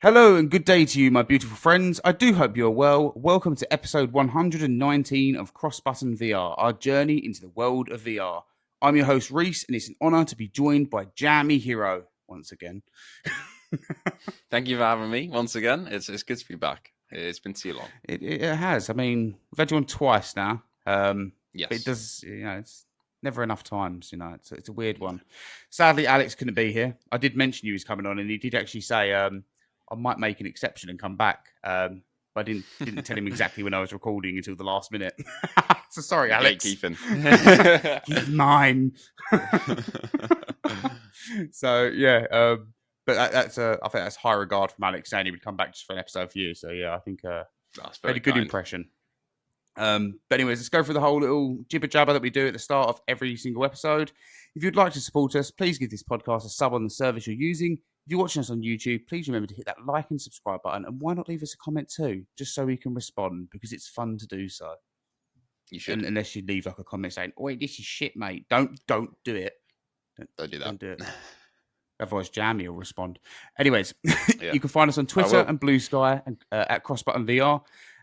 Hello and good day to you, my beautiful friends. I do hope you're well. Welcome to episode 119 of CrossButtonVR, our journey into the world of VR. I'm your host, Reece, and it's an honour to be joined by Jammyhero once again. Thank you for having me once again. It's good to be back. It's been too long. It has. I mean, we've had you on twice now. Yes. But it does, it's never enough times, it's a weird one. Sadly, Alex couldn't be here. I did mention you was coming on, and he did actually say, I might make an exception and come back. But I didn't tell him exactly when I was recording until the last minute. So sorry, Alex. Gatekeeping. He's mine. So yeah, but that's I think that's high regard from Alex saying he would come back just for an episode for you. So yeah, I think That's very made a good kind. impression. But anyways, let's go through the whole little jibber jabber that we do at the start of every single episode. If you'd like to support us, please give this podcast a sub on the service you're using. If you're watching us on YouTube, please remember to hit that like and subscribe button. And why not leave us a comment too, just so we can respond, because it's fun to do so. You should. Unless you leave like a comment saying, "Oi, this is shit, mate. Don't do it. Don't do that. Don't do it." Otherwise, Jammy will respond. Anyways, Yeah. You can find us on Twitter and Blue Sky and, at CrossButtonVR.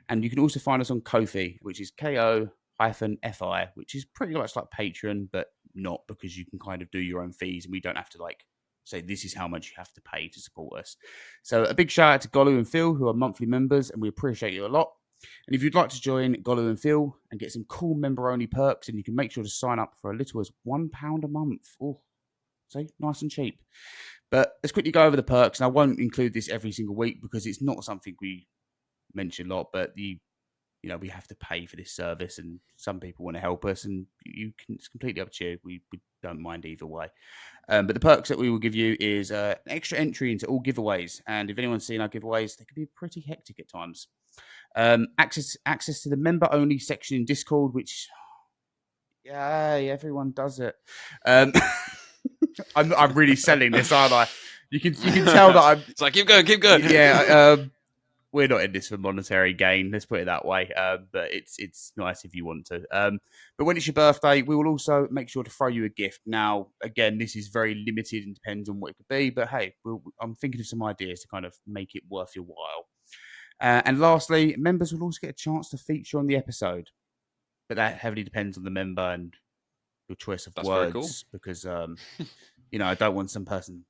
And you can also find us on Ko-fi, which is KO-FI, which is pretty much like Patreon, but not, because you can kind of do your own fees and we don't have to say this is how much you have to pay to support us. So a big shout out to Golu and Phil, who are monthly members, and we appreciate you a lot. And if you'd like to join Golu and Phil and get some cool member-only perks, and you can make sure to sign up for as little as £1 a month. Oh, see, nice and cheap. But let's quickly go over the perks, and I won't include this every single week because it's not something we mention a lot, but we have to pay for this service, and some people want to help us, and it's completely up to you. We don't mind either way. But the perks that we will give you is an extra entry into all giveaways, and if anyone's seen our giveaways, they can be pretty hectic at times. Access to the member only section in Discord, which everyone does it. I'm really selling this, aren't I? You can tell that I'm. It's like keep going. Yeah. We're not in this for monetary gain, let's put it that way. But it's nice if you want to. But when it's your birthday, we will also make sure to throw you a gift. Now, again, this is very limited and depends on what it could be. But hey, I'm thinking of some ideas to kind of make it worth your while. And lastly, members will also get a chance to feature on the episode. But that heavily depends on the member and your choice of words. Very cool. Because, I don't want some person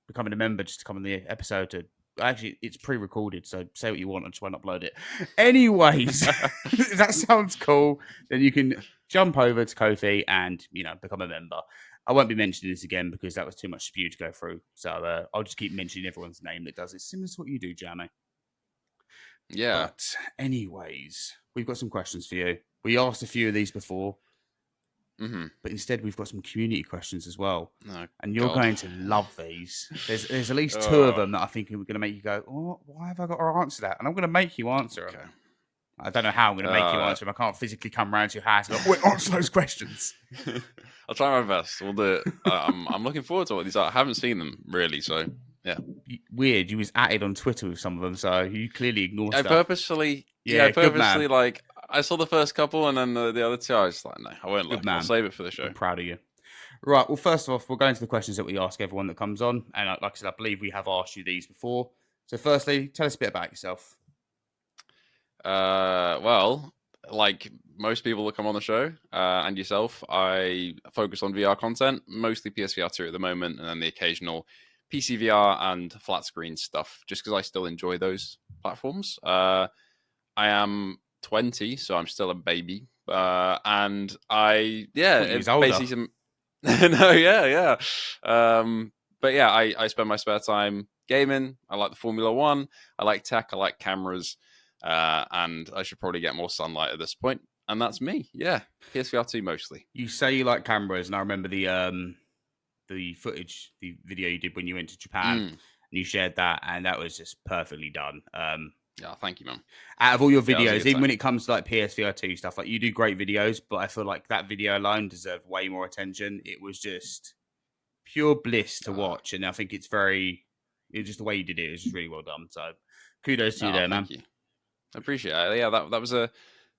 becoming a member just to come on the episode to... Actually, it's pre-recorded, so say what you want. I just won't upload it. Anyways, if that sounds cool, then you can jump over to Ko-fi and, become a member. I won't be mentioning this again because that was too much spew to go through. So I'll just keep mentioning everyone's name that does it. Similar to what you do, Jamie. Yeah. But anyways, we've got some questions for you. We asked a few of these before. Mm-hmm. But instead, we've got some community questions as well. Oh, and you're going to love these. There's at least two of them that I think are going to make you go, oh, why have I got to answer that? And I'm going to make you answer them. I don't know how I'm going to make you answer them. I can't physically come around to your house and go, wait, answer those questions. I'll try my best. We'll do it. I'm looking forward to what these are. I haven't seen them, really, so yeah. Weird. You was added on Twitter with some of them, so you clearly ignored stuff. I purposely, like, I saw the first couple, and then the other two, I was like, no, I won't look. I'll save it for the show. I'm proud of you. Right, well, first off, we'll go into the questions that we ask everyone that comes on. And like I said, I believe we have asked you these before. So firstly, tell us a bit about yourself. Well, like most people that come on the show, and yourself, I focus on VR content, mostly PSVR 2 at the moment, and then the occasional PC VR and flat screen stuff, just because I still enjoy those platforms. I am 20, so I'm still a baby. And basically some... no, yeah. But yeah, I spend my spare time gaming. I like the Formula One. I like tech. I like cameras. And I should probably get more sunlight at this point. And that's me. Yeah, PSVR 2 mostly. You say you like cameras, and I remember the footage, the video you did when you went to Japan, and you shared that, and that was just perfectly done. Yeah, thank you, man. Out of all your videos, even when it comes to like PSVR 2 stuff, like you do great videos, but I feel like that video alone deserved way more attention. It was just pure bliss to watch, and I think it's just the way you did it is just really well done. So kudos to you there, man. Thank you. I appreciate it. Yeah, that was a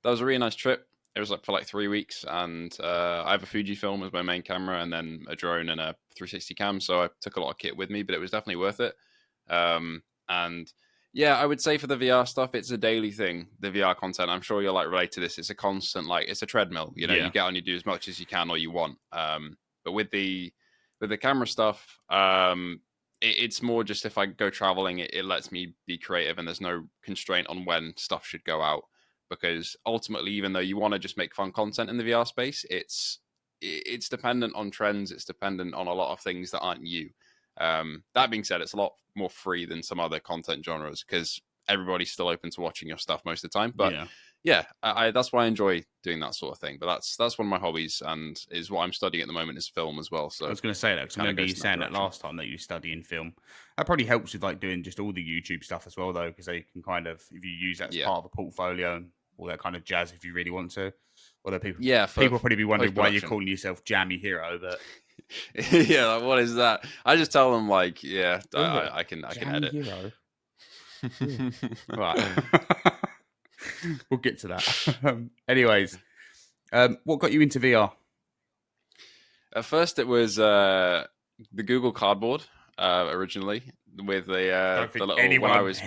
really nice trip. It was for like 3 weeks, and I have a Fujifilm as my main camera, and then a drone and a 360 cam. So I took a lot of kit with me, but it was definitely worth it. And yeah, I would say for the VR stuff, it's a daily thing. The VR content, I'm sure you're like related to this. It's a constant, like it's a treadmill. You know, you get on, you do as much as you can or you want. But with the camera stuff, it's more just if I go traveling, it lets me be creative and there's no constraint on when stuff should go out. Because ultimately, even though you want to just make fun content in the VR space, it's dependent on trends. It's dependent on a lot of things that aren't you. That being said, it's a lot more free than some other content genres because everybody's still open to watching your stuff most of the time. But yeah, that's why I enjoy doing that sort of thing. But that's one of my hobbies and is what I'm studying at the moment is film as well. So I was going to say that because I remember you saying that last time that you study in film. That probably helps with like doing just all the YouTube stuff as well, though, because they can kind of, if you use that as part of a portfolio and all that kind of jazz, if you really want to. Although people will probably be wondering why you're calling yourself Jammyhero, but yeah, like, what is that? I just tell them like, yeah, I can edit. Jammyhero. Right. We'll get to that. Anyways, what got you into VR? At first, it was the Google Cardboard originally with the I don't think little.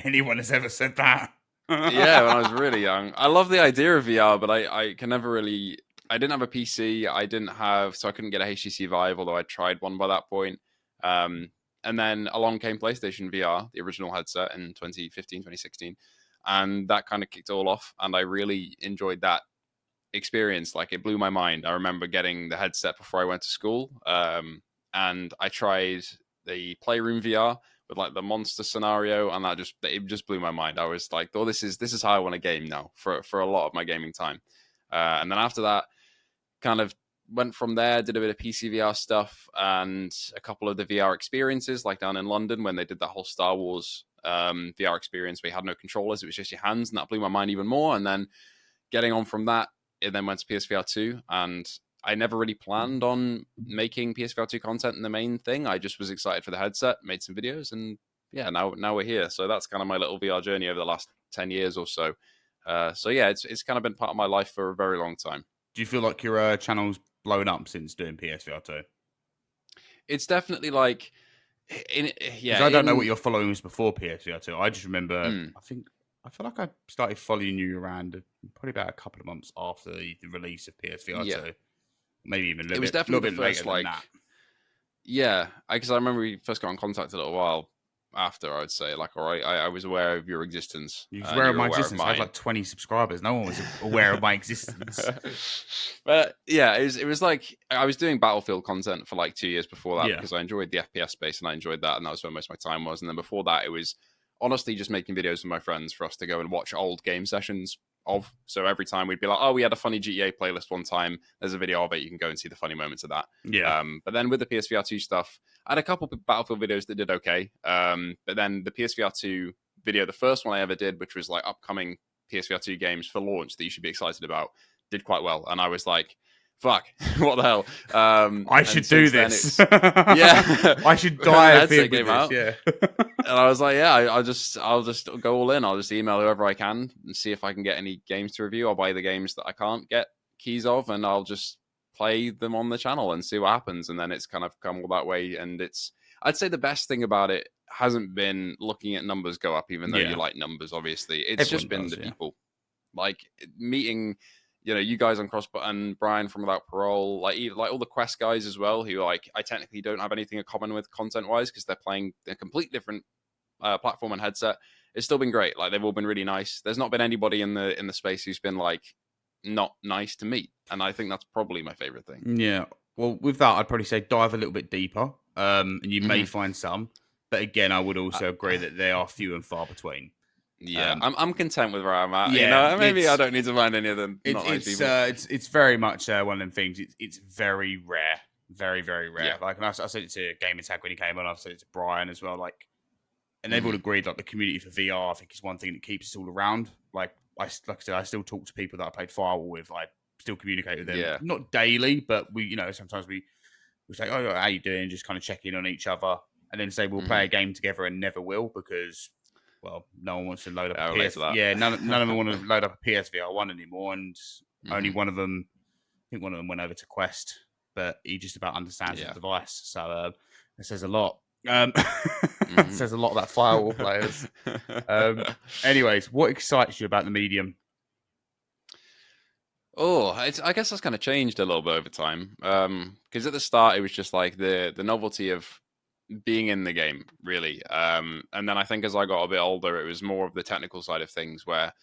Anyone has ever said that. Yeah, when I was really young, I love the idea of VR, but I can never really. I didn't have a PC. So I couldn't get a HTC Vive, although I tried one by that point. And then along came PlayStation VR, the original headset in 2015, 2016. And that kind of kicked it all off. And I really enjoyed that experience. Like it blew my mind. I remember getting the headset before I went to school. And I tried the Playroom VR with like the monster scenario, and it just blew my mind. I was like, oh, this is how I want to game now for a lot of my gaming time. And then after that, kind of went from there, did a bit of PC VR stuff and a couple of the VR experiences, like down in London when they did that whole Star Wars VR experience where you had no controllers, it was just your hands, and that blew my mind even more. And then getting on from that, it then went to PSVR 2, and I never really planned on making PSVR 2 content in the main thing. I just was excited for the headset, made some videos, and yeah, now we're here. So that's kind of my little VR journey over the last 10 years or so. So yeah, it's kind of been part of my life for a very long time. Do you feel like your channel's blown up since doing PSVR 2? It's definitely like, I don't know what your following was before PSVR 2. I just remember, I feel like I started following you around probably about a couple of months after the release of PSVR 2. Maybe even a little bit later than that. Yeah, because I remember we first got in contact a little while after, I would say. Like, all right, I was aware of your existence. You were aware of my existence. I had like 20 subscribers. No one was aware of my existence. But yeah, it was like I was doing Battlefield content for like 2 years before that because I enjoyed the FPS space and I enjoyed that, and that was where most of my time was. And then before that, it was honestly just making videos with my friends for us to go and watch old game sessions of. So every time we'd be like, oh, we had a funny GTA playlist one time. There's a video of it. You can go and see the funny moments of that. Yeah. But then with the PSVR 2 stuff, I had a couple of Battlefield videos that did okay. But then the PSVR 2 video, the first one I ever did, which was like upcoming PSVR 2 games for launch that you should be excited about, did quite well. And I was like, fuck, what the hell? I should do this. Yeah. I should die if it came out. Yeah. And I was like, yeah, I'll just go all in. I'll just email whoever I can and see if I can get any games to review. I'll buy the games that I can't get keys of, and I'll just play them on the channel and see what happens. And then it's kind of come all that way. And I'd say the best thing about it hasn't been looking at numbers go up, even though you like numbers, obviously. It's just been the people. Like meeting, you guys on CrossButton, Brian from Without Parole, like all the Quest guys as well, who like I technically don't have anything in common with content-wise because they're playing a completely different platform and headset. It's still been great. Like they've all been really nice. There's not been anybody in the space who's been like not nice to meet, and I think that's probably my favorite thing. Yeah. Well, with that, I'd probably say dive a little bit deeper, and you may find some. But again, I would also agree that they are few and far between. Yeah, I'm content with where I'm at. Yeah, maybe I don't need to find any of them. It's very much one of them things. It's very rare, very very rare. Yeah. Like, and I said it to Game Attack when he came on. I've said it to Brian as well. Like, and they've all agreed like the community for VR, I think, is one thing that keeps us all around. Like I said, I still talk to people that I played Firewall with. I still communicate with them, not daily, but we, sometimes we say, "Oh, how you doing?" Just kind of check in on each other, and then say we'll play a game together, and never will because, well, no one wants to load up a PS. Yeah, none of them want to load up a PSVR 1 anymore, and only one of them. I think one of them went over to Quest, but he just about understands the device, so it says a lot. Says a lot about firewall players. Anyways, what excites you about the medium? I guess that's kind of changed a little bit over time. Because at the start it was just like the novelty of being in the game, really. And then I think as I got a bit older, it was more of the technical side of things, where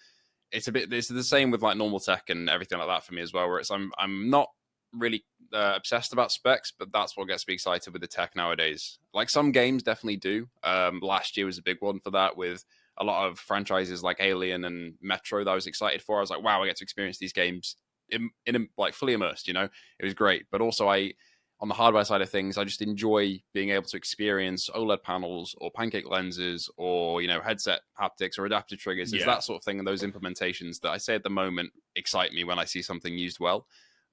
it's the same with like normal tech and everything like that for me as well. Where I'm not really obsessed about specs, but that's what gets me excited with the tech nowadays. Like some games definitely do. Last year was a big one for that, with a lot of franchises like Alien and Metro that I was excited for. I was like, wow, I get to experience these games in like fully immersed. It was great. But also, on the hardware side of things, I just enjoy being able to experience OLED panels or pancake lenses or headset haptics or adaptive triggers. It's that sort of thing, and those implementations that I say at the moment excite me when I see something used well.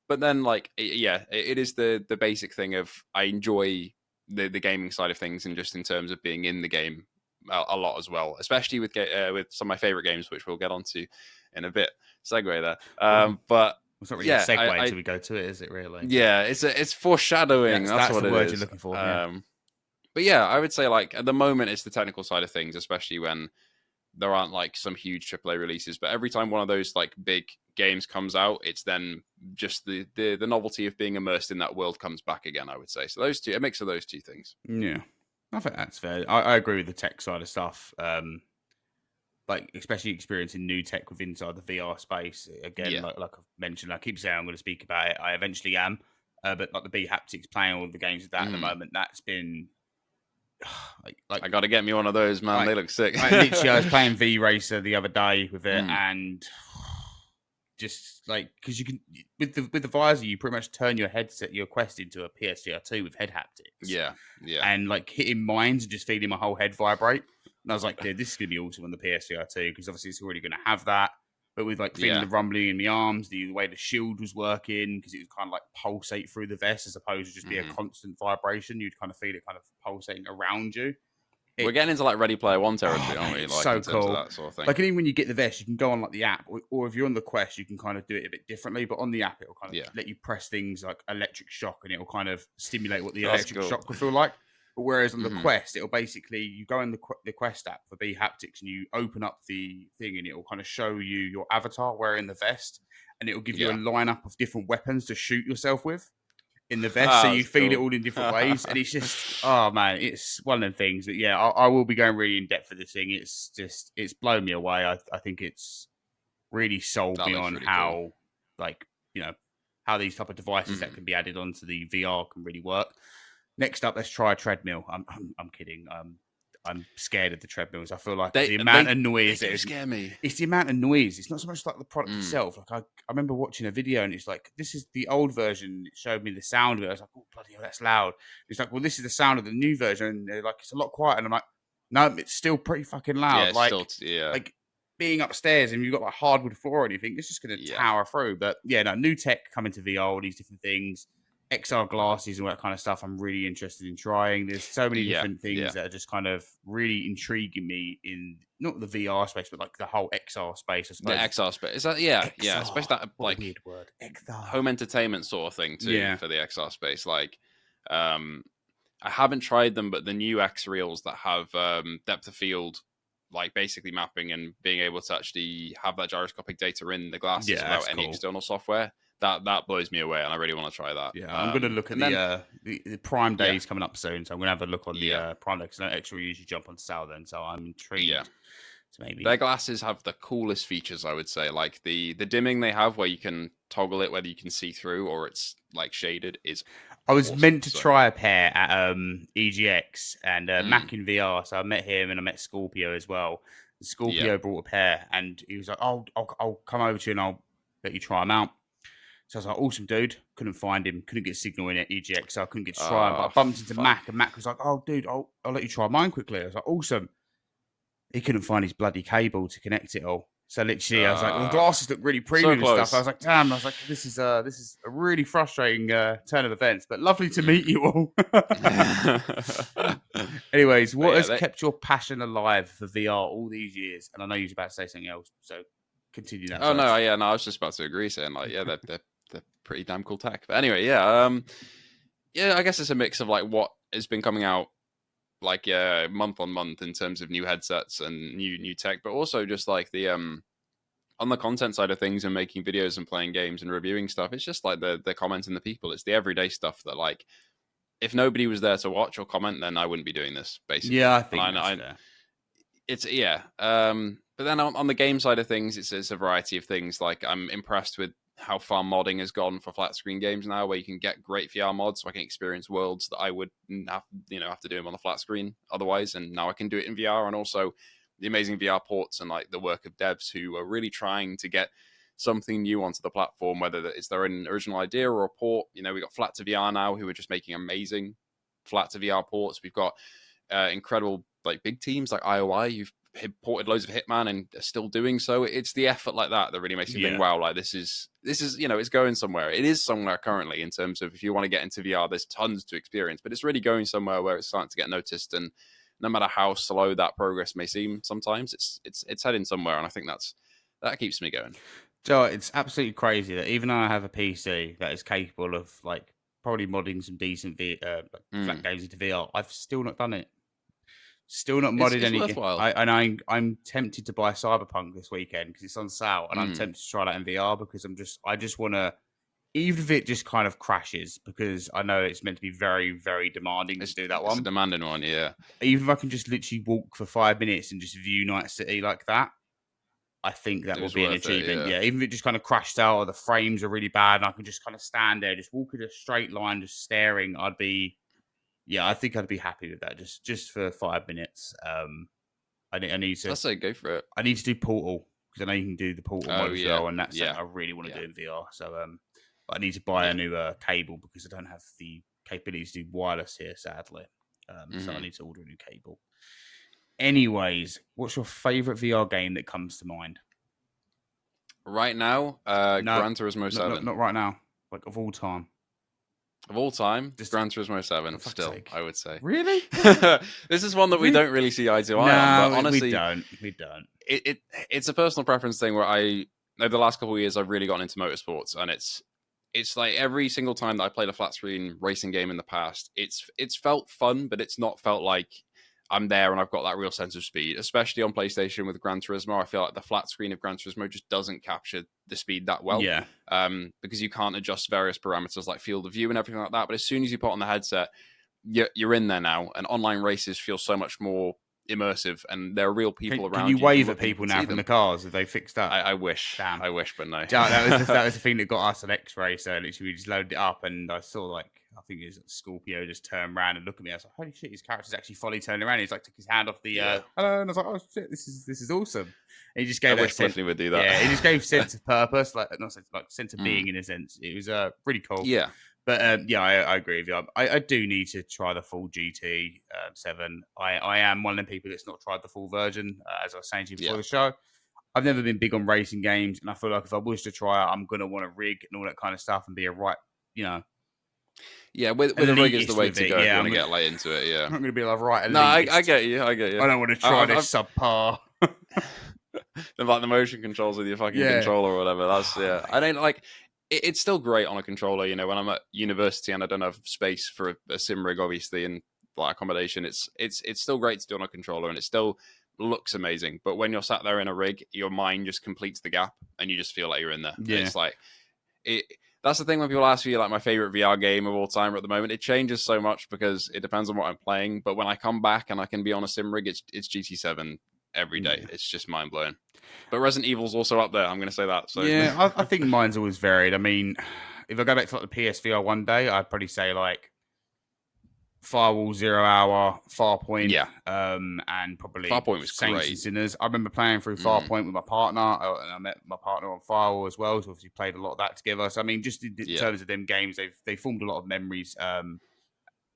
But then, like, it is the basic thing of I enjoy the gaming side of things, and just in terms of being in the game a lot as well, especially with some of my favorite games, which we'll get onto in a bit. Segue there, but it's not really a segue until we go to it, is it? Really? Yeah, it's foreshadowing. That's what the it word is. you're looking for. But yeah, I would say like at the moment it's the technical side of things, especially when there aren't like some huge AAA releases. But every time one of those like big games comes out, it's then just the novelty of being immersed in that world comes back again, I would say. So those two, a mix of those two things. Yeah, I think that's fair. I agree with the tech side of stuff. Like especially experiencing new tech within inside the VR space. Again, like I've mentioned, I keep saying I'm going to speak about it. I eventually am. But like the B haptics, playing all the games with that at the moment, that's been like I got to get me one of those, man. They look sick. I was playing V Racer the other day with it, and just like because you can with the visor, you pretty much turn your headset, your Quest into a PSVR 2 with head haptics. Yeah, and like hitting mines and just feeling my whole head vibrate. And I was like, dude, this is gonna be awesome on the PSVR 2 because obviously it's already gonna have that. But with like feeling the rumbling in the arms, the way the shield was working, because it was kind of like pulsate through the vest as opposed to just be a constant vibration. You'd kind of feel it kind of pulsating around you. We're getting into like Ready Player One territory, aren't we? Like, so cool. That sort of thing. Like, even when you get the vest, you can go on like the app, or if you're on the Quest, you can kind of do it a bit differently. But on the app, it'll kind of let you press things like electric shock, and it'll kind of stimulate what the electric shock will feel like. But whereas on the Quest, it'll basically, you go in the Quest app for B haptics, and you open up the thing, and it'll kind of show you your avatar wearing the vest, and it'll give you a lineup of different weapons to shoot yourself with in the vest, so you feel it all in different ways, and it's just, oh man, it's one of them things. But yeah, I will be going really in depth for this thing. It's blown me away. I think it's really sold me on how, like, how these type of devices that can be added onto the VR can really work. Next up, let's try a treadmill. I'm kidding. I'm scared of the treadmills. I feel like the amount of noise. They scare me. It's the amount of noise. It's not so much like the product itself. Like I remember watching a video, and it's like, this is the old version. It showed me the sound of it. I was like, oh bloody hell, that's loud. It's like, well, this is the sound of the new version. And they're like, it's a lot quieter. And I'm like, no, it's still pretty fucking loud. Like being upstairs and you've got like hardwood floor or anything, it's just going to tower through. But yeah, no, new tech coming to VR, all these different things. XR glasses and all that kind of stuff I'm really interested in trying. There's so many different things that are just kind of really intriguing me in not the VR space, but like the whole XR space, I suppose. The XR space. Is that XR, especially that like weird word. XR. Home entertainment sort of thing too for the XR space. Like I haven't tried them, but the new X reels that have depth of field, like basically mapping and being able to actually have that gyroscopic data in the glasses without any external software. That blows me away, and I really want to try that. Yeah, I'm going to look at the Prime Days coming up soon, so I'm going to have a look on the Prime Day, because I know X will usually jump on sale then, so I'm intrigued. To maybe their glasses have the coolest features, I would say. Like the dimming they have, where you can toggle it whether you can see through or it's like shaded, is. I was meant to try a pair at EGX and Mac in VR, so I met him and I met Scorpio as well. Scorpio brought a pair, and he was like, "Oh, I'll come over to you and I'll let you try them out." So I was like, awesome, dude. Couldn't find him. Couldn't get signal in at EGX, so I couldn't get to try him. But I bumped into Mac, and Mac was like, oh, dude, I'll let you try mine quickly. I was like, awesome. He couldn't find his bloody cable to connect it all. So literally, I was like, well, the glasses look really premium and stuff. I was like, damn. I was like, this is a really frustrating turn of events, but lovely to meet you all. Anyways, what has kept your passion alive for VR all these years? And I know you're about to say something else, so continue that. No, I was just about to agree, saying like, they're pretty damn cool tech. But anyway, I guess it's a mix of like what has been coming out like month on month in terms of new headsets and new tech, but also just like the on the content side of things and making videos and playing games and reviewing stuff. It's just like the comments and the people. It's the everyday stuff that like if nobody was there to watch or comment, then I wouldn't be doing this basically. Yeah, I And think that's fair. it's yeah. But then on the game side of things, it's a variety of things. Like I'm impressed with how far modding has gone for flat screen games now, where you can get great VR mods, so I can experience worlds that I would have to do them on the flat screen otherwise, and now I can do it in VR. And also the amazing VR ports and like the work of devs who are really trying to get something new onto the platform, whether it's their own original idea or a port. You know, we got Flat to VR now, who are just making amazing Flat to VR ports. We've got incredible like big teams like IOI who've ported loads of Hitman and are still doing so. It's the effort like that that really makes you think, wow, like this is it's going somewhere. It is somewhere currently in terms of if you want to get into VR, there's tons to experience, but it's really going somewhere where it's starting to get noticed. And no matter how slow that progress may seem, sometimes it's heading somewhere, and I think that keeps me going. Joe, it's absolutely crazy that even though I have a PC that is capable of like probably modding some decent flat games into VR, I've still not done it. Still not modded It's any. worthwhile. I'm tempted to buy Cyberpunk this weekend because it's on sale, and I'm tempted to try that in VR because I just want to, even if it just kind of crashes, because I know it's meant to be very, very demanding to do that one. It's a demanding one, yeah. Even if I can just literally walk for 5 minutes and just view Night City like that, I think that will be an achievement. Yeah, even if it just kind of crashed out or the frames are really bad and I can just kind of stand there, just walk in a straight line, just staring, I think I'd be happy with that. Just for 5 minutes. I need to. I say go for it. I need to do Portal because I know you can do the Portal mode as well, and that's something I really want to do in VR. So, but I need to buy a new cable because I don't have the capability to do wireless here, sadly. So I need to order a new cable. Anyways, what's your favorite VR game that comes to mind? Right now, Gran Turismo 7. Not right now. Like of all time. Of all time, just Gran Turismo 7 still, sake. I would say. Really? This is one that we don't really see eye to eye on, but honestly, we don't. It's a personal preference thing where over the last couple of years I've really gotten into motorsports, and it's like every single time that I played a flat screen racing game in the past, it's felt fun, but it's not felt like I'm there and I've got that real sense of speed, especially on PlayStation with Gran Turismo. I feel like the flat screen of Gran Turismo just doesn't capture the speed that well. Yeah. Because you can't adjust various parameters like field of view and everything like that. But as soon as you put on the headset, you're in there now, and online races feel so much more immersive, and there are real people around. Can you wave at people now from the cars? Have they fixed that? I wish. Damn. I wish, but no. That was the thing that got us an X-ray. So literally, we just loaded it up, and I saw I think it was Scorpio just turn around and look at me. I was like, "Holy shit!" His character's actually fully turning around. He's like took his hand off the hello, and I was like, "Oh shit, this is awesome." And he just gave. I wish Tiffany would do that. Yeah, he just gave sense of purpose, like sense of being in a sense. It was pretty cool. Yeah. But I agree with you. I do need to try the full GT 7. I am one of the people that's not tried the full version, as I was saying to you before the show. I've never been big on racing games, and I feel like if I was to try it, I'm going to want a rig and all that kind of stuff and be a right, Yeah, with a rig is the way to go if you want to get late into it, yeah. I'm not going to be like, right, no, I get you. I don't want to try this subpar. Like the motion controls with your fucking controller or whatever. That's, I don't like... It's still great on a controller, when I'm at university and I don't have space for a sim rig, obviously, and like accommodation. It's still great to do on a controller, and it still looks amazing. But when you're sat there in a rig, your mind just completes the gap, and you just feel like you're in there. Yeah. It's like that's the thing when people ask me like my favorite VR game of all time at the moment. It changes so much because it depends on what I'm playing. But when I come back and I can be on a sim rig, it's GT7 every day. Yeah. It's just mind blowing. But Resident Evil's also up there. I'm going to say that. So yeah, I think mine's always varied. I mean, if I go back to like the PSVR one day, I'd probably say like Firewall, 0 Hour, Farpoint, and probably Farpoint was Saints great. and Sinners. I remember playing through Farpoint with my partner, and I met my partner on Firewall as well. So obviously played a lot of that together. So I mean, just in terms of them games, they formed a lot of memories.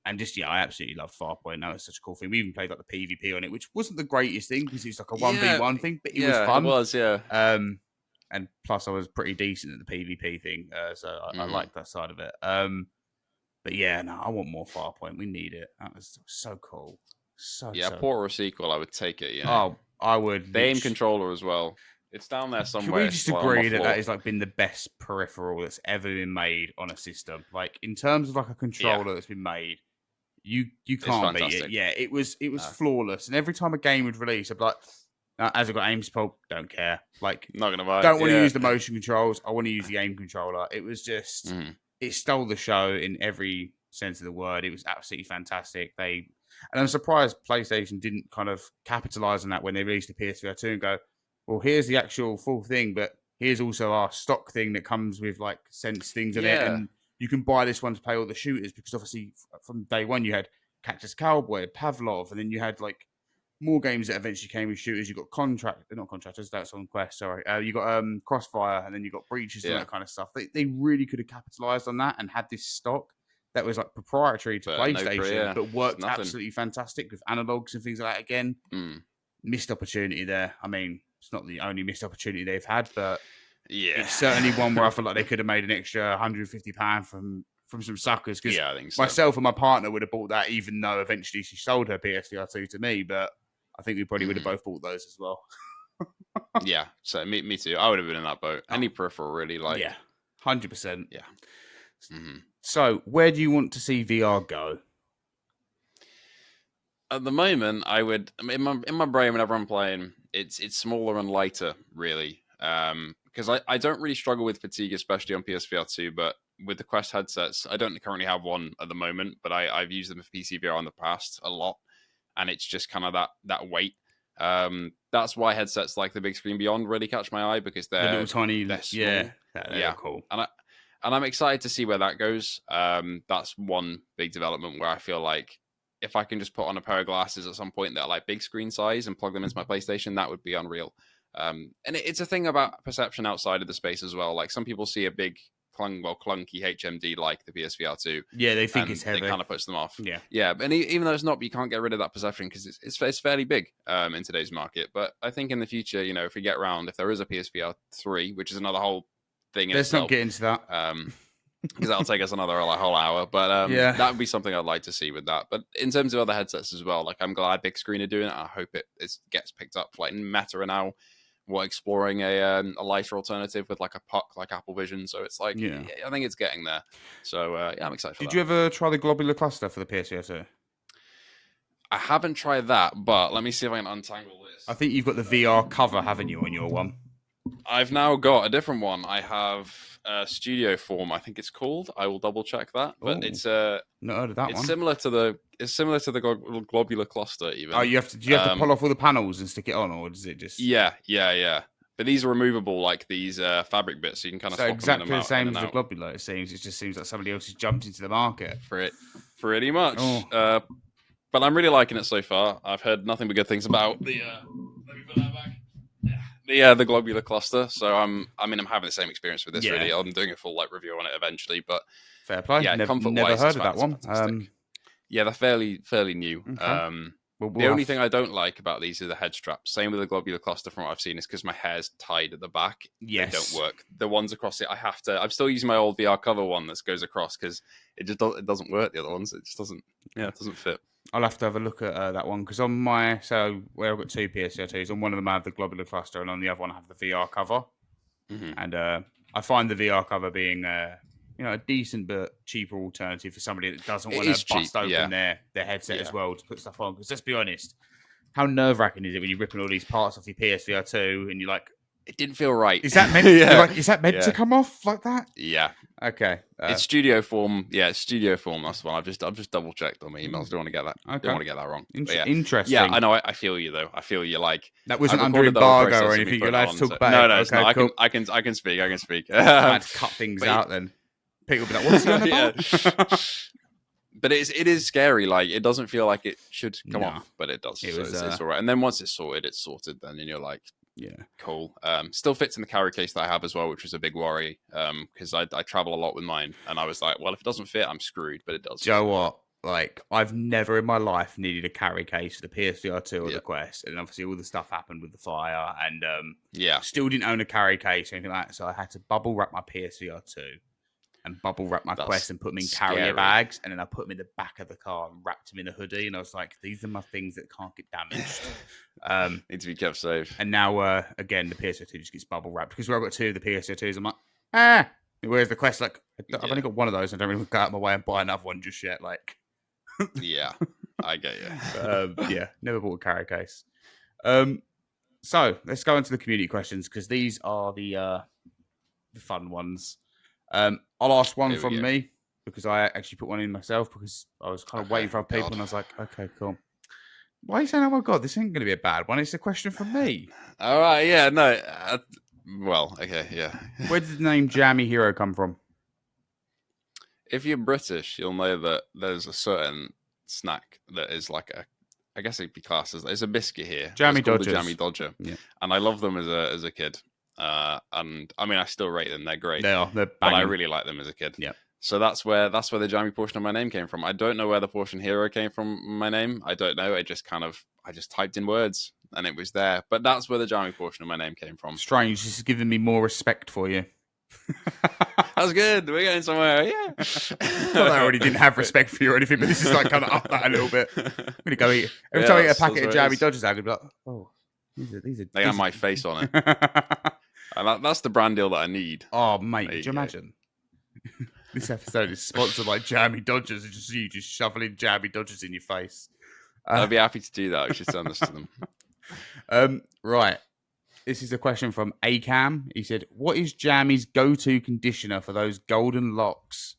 And just, I absolutely loved Farpoint. That was such a cool thing. We even played like the PvP on it, which wasn't the greatest thing because it was like a 1v1 thing, but it was fun. It was, yeah. And plus, I was pretty decent at the PvP thing, so I liked that side of it. But yeah, no, I want more Farpoint. We need it. That was so cool. A port or a sequel, I would take it. Oh, I would. The aim controller as well. It's down there somewhere. Can we just agree that has like been the best peripheral that's ever been made on a system? Like in terms of like a controller that's been made, You It's can't beat it. fantastic. Yeah, it was flawless. And every time a game would release, I'd be like, has it got aim support? Don't care. Like, Not gonna buy. don't want to use the motion controls. I want to use the aim controller. It was just, Mhm. it stole the show in every sense of the word. It was absolutely fantastic. And I'm surprised PlayStation didn't kind of capitalize on that when they released the PSVR 2 and go, well, here's the actual full thing, but here's also our stock thing that comes with like sense things in it, and you can buy this one to play all the shooters, because obviously from day one you had Cactus Cowboy, Pavlov, and then you had like more games that eventually came with shooters. You got not contractors, that's on Quest. Sorry, you got Crossfire, and then you got Breaches and that kind of stuff. They really could have capitalized on that and had this stock that was like proprietary to PlayStation, but worked absolutely fantastic with analogs and things like that. Again, missed opportunity there. I mean, it's not the only missed opportunity they've had, but it's certainly one where I feel like they could have made an extra £150 from some suckers. Because I think myself and my partner would have bought that, even though eventually she sold her PSVR 2 to me. But I think we probably would have both bought those as well. Yeah, so me too. I would have been in that boat. Any peripheral, really, like 100%. Yeah. So, where do you want to see VR go? At the moment, I would in my brain whenever I'm playing, it's smaller and lighter, really. Because I don't really struggle with fatigue, especially on PSVR 2, but with the Quest headsets, I don't currently have one at the moment, but I've used them for PCVR in the past a lot, and it's just kind of that weight. That's why headsets like the Big Screen Beyond really catch my eye, because they're the little tiny, they're small. they're cool. And I'm excited to see where that goes. That's one big development where I feel like if I can just put on a pair of glasses at some point that are like big screen size and plug them into my PlayStation, that would be unreal. And it's a thing about perception outside of the space as well. Like some people see a big clunky HMD like the PSVR 2. Yeah, they think it's heavy. It kind of puts them off. Yeah. And even though it's not, you can't get rid of that perception because it's fairly big in today's market. But I think in the future, if we get around, if there is a PSVR 3, which is another whole thing in itself. Let's not get into that. Because that'll take us another whole hour. But that would be something I'd like to see with that. But in terms of other headsets as well, like I'm glad Big Screen are doing it. I hope it gets picked up. Like Meta are now exploring a lighter alternative with like a puck like Apple Vision. So it's like, I think it's getting there. So I'm excited for that. Did you ever try the globular cluster for the PSVR 2? I haven't tried that, but let me see if I can untangle this. I think you've got the VR cover, haven't you, on your one? I've now got a different one. I have Studio Form, I think it's called. I will double check that, but it's not heard of that one. Similar to the globular cluster. Even do you have to pull off all the panels and stick it on, or does it just? Yeah. But these are removable, like these fabric bits, so you can kind of swap exactly them the same as the globular. It just seems like somebody else has jumped into the market for it. Pretty much. But I'm really liking it so far. I've heard nothing but good things about the. Let me put that back. The globular cluster. So I'm having the same experience with this. Really, I'm doing a full review on it eventually. But fair play. Yeah, never heard of that one. Yeah, they're fairly new. Okay. The only thing I don't like about these are the head straps. Same with the globular cluster from what I've seen is because my hair's tied at the back. Yes. They don't work. The ones across it, I'm still using my old VR cover one that goes across because it doesn't work. The other ones, it just doesn't fit. I'll have to have a look at that one because on where I've got two PSVR2s, on one of them I have the globular cluster and on the other one I have the VR cover. Mm-hmm. And I find the VR cover being a decent but cheaper alternative for somebody that doesn't want to bust open their headset as well to put stuff on. Because let's be honest, how nerve-wracking is it when you're ripping all these parts off your PSVR 2 and you're like, it didn't feel right. Is that meant? Is that meant to come off like that? Yeah. Okay. It's Studio Form. Yeah, it's Studio Form. That's the one. I've just double checked on my emails. Don't want to get that. Okay. Don't want to get that wrong. Interesting. Yeah, I know. I feel you though. I feel you. Like that wasn't under embargo or anything. You're allowed to talk about it. No, it's not. Cool. I can speak. I can speak. I had to cut things out then. People will be like, "What's he on about?" But it is scary. Like it doesn't feel like it should come off, but it does. It's all right. And then once it's sorted. Then you're like, yeah, cool. Still fits in the carry case that I have as well, which was a big worry. Because I travel a lot with mine, and I was like, well, if it doesn't fit, I'm screwed. But it does. Do you know what? Like I've never in my life needed a carry case for the PSVR 2 or the Quest, and obviously all the stuff happened with the fire, and still didn't own a carry case or anything like that. So I had to bubble wrap my PSVR 2. And bubble wrap my Quest and put them in carrier bags, and then I put them in the back of the car and wrapped them in a hoodie. And I was like, "These are my things that can't get damaged. Need to be kept safe." And now, again, the PSO2 just gets bubble wrapped because where I've got two of the PSO2s, I'm like, whereas the Quest, like, I've only got one of those. I don't really go out of my way and buy another one just yet. Like, Yeah, I get you. Yeah, never bought a carry case. So let's go into the community questions because these are the fun ones. I'll ask one Here we from go. me because I actually put one in myself because I was kind of Okay. waiting for Oh other people God. and I was like, okay, cool. Why are you saying, oh my God, this ain't going to be a bad one? It's a question from me. All right. Yeah. No. Well. Okay. Yeah. Where did the name Jammyhero come from? If you're British, you'll know that there's a certain snack that is like a, I guess it'd be classed as, it's a biscuit here, but Jammy it's called the Dodgers. Jammy Dodger, Yeah, and I love them as a kid. And I mean, I still rate them; they're great, they are. They're but I banging. really like them as a kid. Yeah. So that's where the Jammy portion of my name came from. I don't know where the portion hero came from. My name, I don't know. I just typed in words and it was there. But that's where the Jammy portion of my name came from. Strange. This is giving me more respect for you. That's good. We're going somewhere. Yeah. Not that I already didn't have respect for you or anything, but this is like kind of up that a little bit. I'm gonna go eat. Every time I eat a packet of Jammy Dodgers, I'm gonna be like, oh, these are. They have my face on it. And that's the brand deal that I need. Oh, mate, There could you you go. imagine? This episode is sponsored by Jammy Dodgers. It's just you just shoveling Jammy Dodgers in your face. I'd be happy to do that. We should send this to them. Right. This is a question from Acam. He said, "What is Jammy's go-to conditioner for those golden locks?"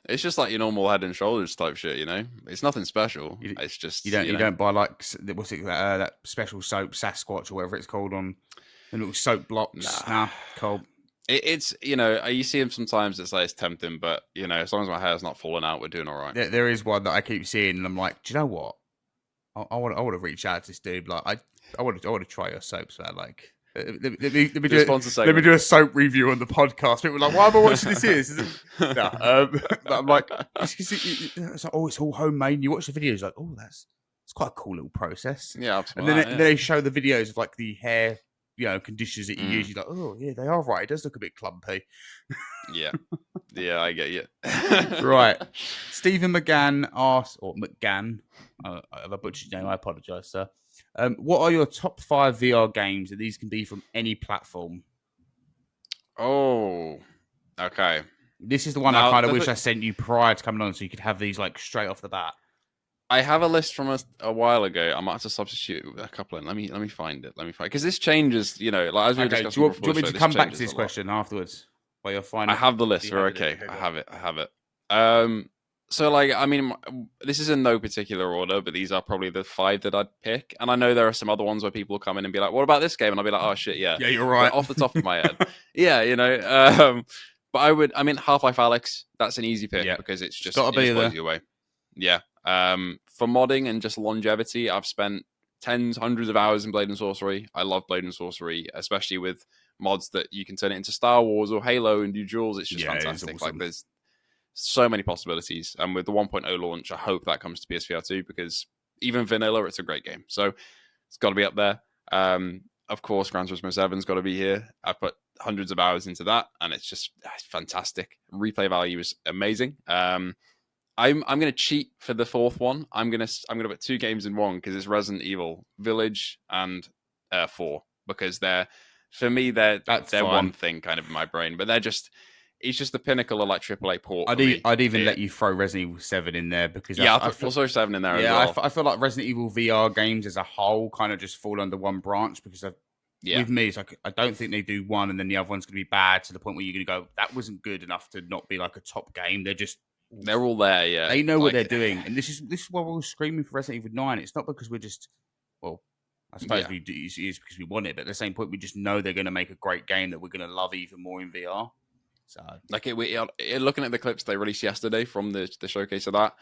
It's just like your normal Head and Shoulders type shit, you know. It's nothing special. It's just you don't buy like what's it that special soap Sasquatch or whatever it's called on the little soap blocks. Nah, cold. It's you see them sometimes. It's like it's tempting, but as long as my hair's not falling out, we're doing all right. There is one that I keep seeing, and I'm like, do you know what? I want to reach out to this dude. Like, I want to try your soaps, man. Like, let me do a soap review on the podcast. People are like, why am I watching this? But I'm like, it's like, oh, it's all homemade. You watch the videos, like, oh, it's quite a cool little process. Yeah, and then they show the videos of like the hair, conditioners that you use. You're like, oh yeah, they are right. It does look a bit clumpy. Yeah, I get you. Right. Stephen McGann asked, or McGann, if I butchered your name, I apologise, sir. What are your top 5 VR games? And these can be from any platform. Oh, okay. This is the one I kind of wish I sent you prior to coming on, so you could have these like straight off the bat. I have a list from a while ago. I might have to substitute a couple in. Let me find it. Because this changes. Like as we were discussing do you before, want me to come back to this question afterwards? While you're finding, I have the list. We're okay. I have it. So like, I mean, this is in no particular order, but these are probably the 5 that I'd pick. And I know there are some other ones where people will come in and be like, "What about this game?" And I'll be like, "Oh shit, yeah, yeah, you're right." But off the top of my head, yeah, But I mean, Half-Life Alyx. That's an easy pick because it's just got to be blows you away. Yeah. For modding and just longevity, I've spent tens, hundreds of hours in Blade and Sorcery. I love Blade and Sorcery, especially with mods that you can turn it into Star Wars or Halo and do duels. It's just fantastic. Awesome. Like there's so many possibilities. And with the 1.0 launch, I hope that comes to PSVR 2 because even vanilla, it's a great game. So it's got to be up there. Of course, Gran Turismo 7's got to be here. I've put hundreds of hours into that, and it's fantastic. Replay value is amazing. I'm going to cheat for the 4th one. I'm going to put 2 games in one because it's Resident Evil Village and 4 because they're one thing kind of in my brain, but it's just the pinnacle of like AAA port. I'd even let you throw Resident Evil 7 in there because I feel so 7 in there as well. I feel like Resident Evil VR games as a whole kind of just fall under one branch because with me, it's like I don't think they do one and then the other one's going to be bad to the point where you're going to go, that wasn't good enough to not be like a top game. They're all there, yeah. They know what they're doing, and this is why we're all screaming for Resident Evil 9. It's not because we're just I suppose we do. It is because we want it, but at the same point, we just know they're going to make a great game that we're going to love even more in VR. So, like looking at the clips they released yesterday from the showcase of that,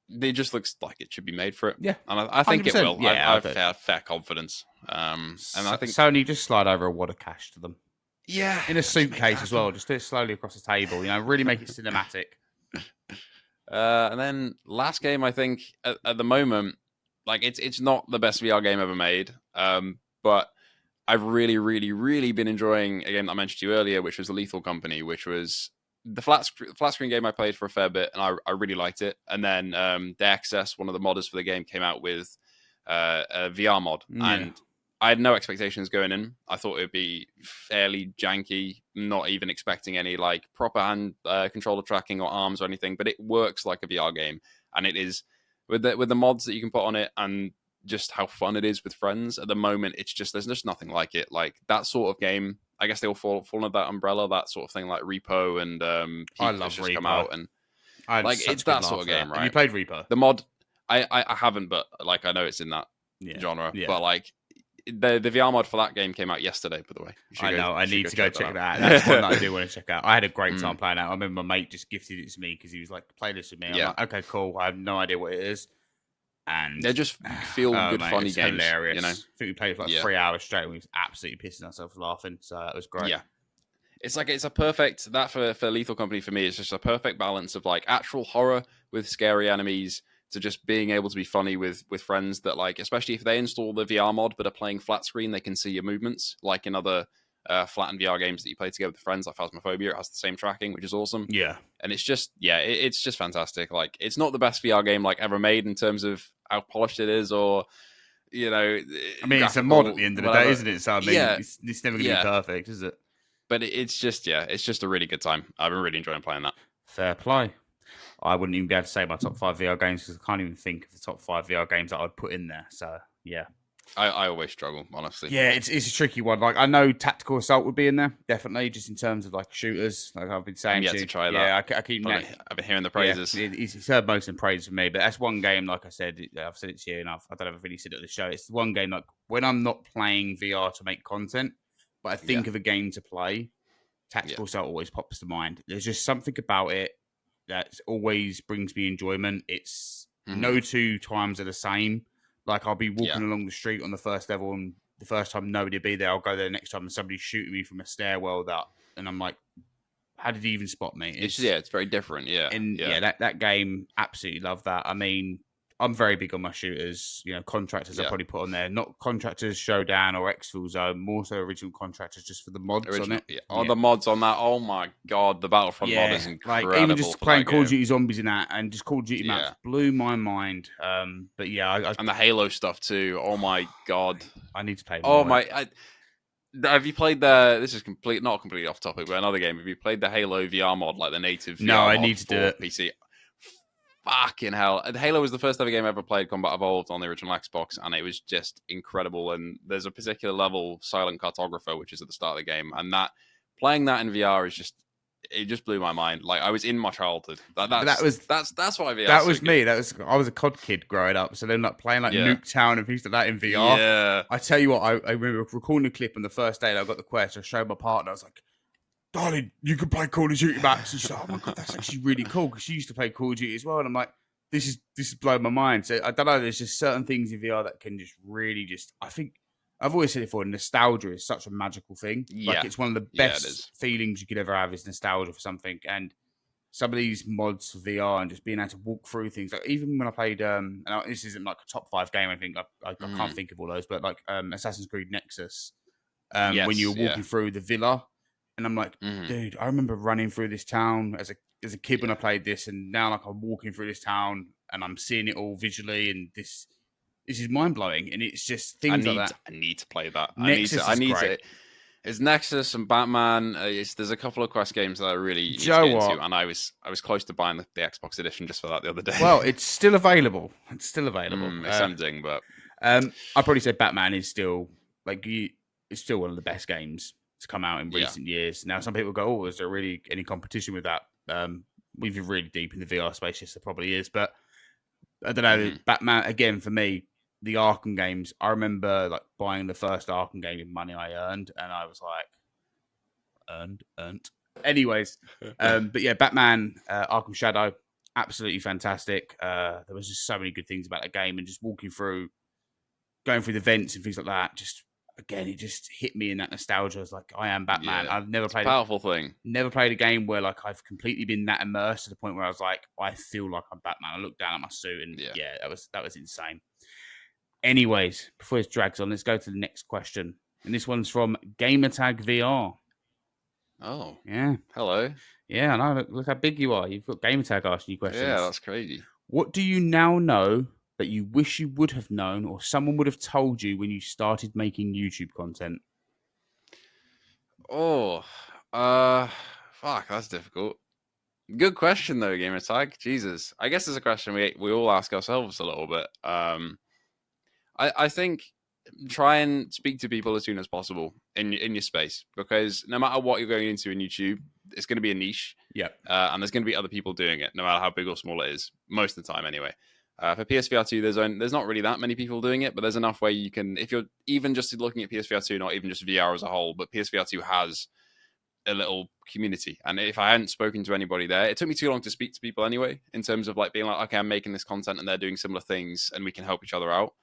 it just looks like it should be made for it. Yeah, and I think it will. Yeah, I have fair confidence. And I think Sony just slide over a wad of cash to them. Yeah, in a suitcase as well. Just do it slowly across the table. Really make it cinematic. And then last game, I think at the moment, like it's not the best VR game ever made, but I've really, really, really been enjoying a game that I mentioned to you earlier, which was The Lethal Company, which was the flat screen game I played for a fair bit, and I really liked it. And then The Excess, one of the modders for the game, came out with a VR mod, and I had no expectations going in. I thought it would be fairly janky, not even expecting any like proper hand controller tracking or arms or anything. But it works like a VR game, and it is with the mods that you can put on it and just how fun it is with friends. At the moment, it's just there's just nothing like it. Like that sort of game. I guess they all fall under that umbrella, that sort of thing, like Repo and I Peak love has just come Repo. out, and I had like such it's a good that laugh sort of for that. game, Have you right? played Repo? The mod, I haven't, but like I know it's in that Yeah. genre. Yeah. But like the VR mod for that game came out yesterday, by the way. I know. I need to go check that that out. That's one that I do want to check out. I had a great Mm. time playing that. I remember my mate just gifted it to me because he was like, "Play this with me." I'm Yeah. like, "Okay, cool." I have no idea what it is, and They're just feel good, mate, funny it's games. hilarious. You know, I think we played for like Yeah. 3 hours straight, and we was absolutely pissing ourselves laughing. So that was great. yeah. It's like it's a perfect that for Lethal Company for me. It's just a perfect balance of like actual horror with scary enemies to just being able to be funny with friends that like, especially if they install the VR mod but are playing flat screen, they can see your movements like in other flattened VR games that you play together with friends, like Phasmophobia. It has the same tracking, which is awesome. Yeah, And it's just it's just fantastic. Like it's not the best VR game like ever made in terms of how polished it is, or you know, I mean, it's a mod at the end of the day, isn't it? So I mean, it's never going to be perfect, is it? But it's just it's just a really good time. I've been really enjoying playing that. Fair play. I wouldn't even be able to say my top 5 VR games because I can't even think of the top 5 VR games that I'd put in there. So yeah. I always struggle, honestly. Yeah, it's a tricky one. Like I know Tactical Assault would be in there, definitely, just in terms of like shooters. Like I've been saying, I'm yet to try that. Yeah, I keep. I've been hearing the praises. Yeah, he's heard most in praise for me, but that's one game. Like I said, I've said it to you, and I don't know if I've really said it at the show. It's one game like when I'm not playing VR to make content, but I think of a game to play. Tactical Assault always pops to mind. There's just something about it that always brings me enjoyment. It's no 2 times are the same. Like I'll be walking along the street on the first level, and the first time nobody will be there. I'll go there the next time, and somebody's shooting me from a stairwell. And I'm like, how did he even spot me? It's very different. Yeah, and that game, absolutely love that. I mean, I'm very big on my shooters. You know, Contractors I probably put on there. Not Contractors Showdown or Exfil Zone, more so Original Contractors just for the mods on it. Yeah. Oh, the mods on that. Oh my god, the Battlefront mod is incredible. Like even just playing Call of Duty Zombies in that, and just Call of Duty maps blew my mind. But yeah, and the Halo stuff too. Oh my god, I need to play more. Oh my. Have you played the? This is not completely off topic, but another game. Have you played the Halo VR mod, like the native? VR I mod need to do it. PC. Fucking hell! Halo was the first ever game I ever played, Combat Evolved, on the original Xbox, and it was just incredible. And there's a particular level, Silent Cartographer, which is at the start of the game, and playing that in VR is just. It just blew my mind. Like I was in my childhood. That's why VR. That was me. I was a COD kid growing up. So then like playing like Nuketown and things like that in VR. Yeah. I tell you what, I remember recording a clip on the first day that I got the Quest. I showed my partner. I was like, "Darling, you can play Call of Duty maps." And she's like, "Oh my god, that's actually really cool," because she used to play Call of Duty as well. And I'm like, "This is blowing my mind." So I don't know. There's just certain things in VR that can just really I think. I've always said it before, nostalgia is such a magical thing. Yeah. Like it's one of the best feelings you could ever have is nostalgia for something. And some of these mods for VR and just being able to walk through things, like even when I played, and this isn't like a top 5 game, I think I can't think of all those, but like Assassin's Creed Nexus, when you were walking through the villa, and I'm like, dude, I remember running through this town as a kid when I played this, and now like I'm walking through this town and I'm seeing it all visually, and this is mind blowing, and it's just things like that. I need to play that. Nexus I need great. to. It's Nexus and Batman. There's a couple of Quest games that I really need to get into, and I was close to buying the Xbox edition just for that the other day. Well, it's still available. It's tempting, but I'd probably say Batman is still it's still one of the best games to come out in recent years. Now, some people go, "Oh, is there really any competition with that?" We've been really deep in the VR space. Yes, there probably is, but I don't know. Batman again for me. The Arkham games, I remember like buying the first Arkham game with money I earned, and I was like, earned. Anyways, but yeah, Batman, Arkham Shadow, absolutely fantastic. There was just so many good things about the game, and just going through the vents and things like that. Just again, it just hit me in that nostalgia. I was like, I am Batman. Yeah, I've never played a powerful thing. Never played a game where like I've completely been that immersed to the point where I was like, I feel like I'm Batman. I look down at my suit, and that was insane. Anyways, before this drags on, let's go to the next question. And this one's from Gamertag VR. Oh. Yeah. Hello. Yeah, I know. Look how big you are. You've got Gamertag asking you questions. Yeah, that's crazy. What do you now know that you wish you would have known or someone would have told you when you started making YouTube content? Oh, fuck, that's difficult. Good question though, Gamer Tag. Jesus, I guess it's a question we all ask ourselves a little bit. I think try and speak to people as soon as possible in your space, because no matter what you're going into in YouTube, it's going to be a niche. Yep. And there's going to be other people doing it, no matter how big or small it is, most of the time anyway. For PSVR 2, there's not really that many people doing it, but there's enough where you can, if you're even just looking at PSVR 2, not even just VR as a whole, but PSVR 2 has a little community. And if I hadn't spoken to anybody there, it took me too long to speak to people anyway, in terms of like being like, okay, I'm making this content and they're doing similar things and we can help each other out.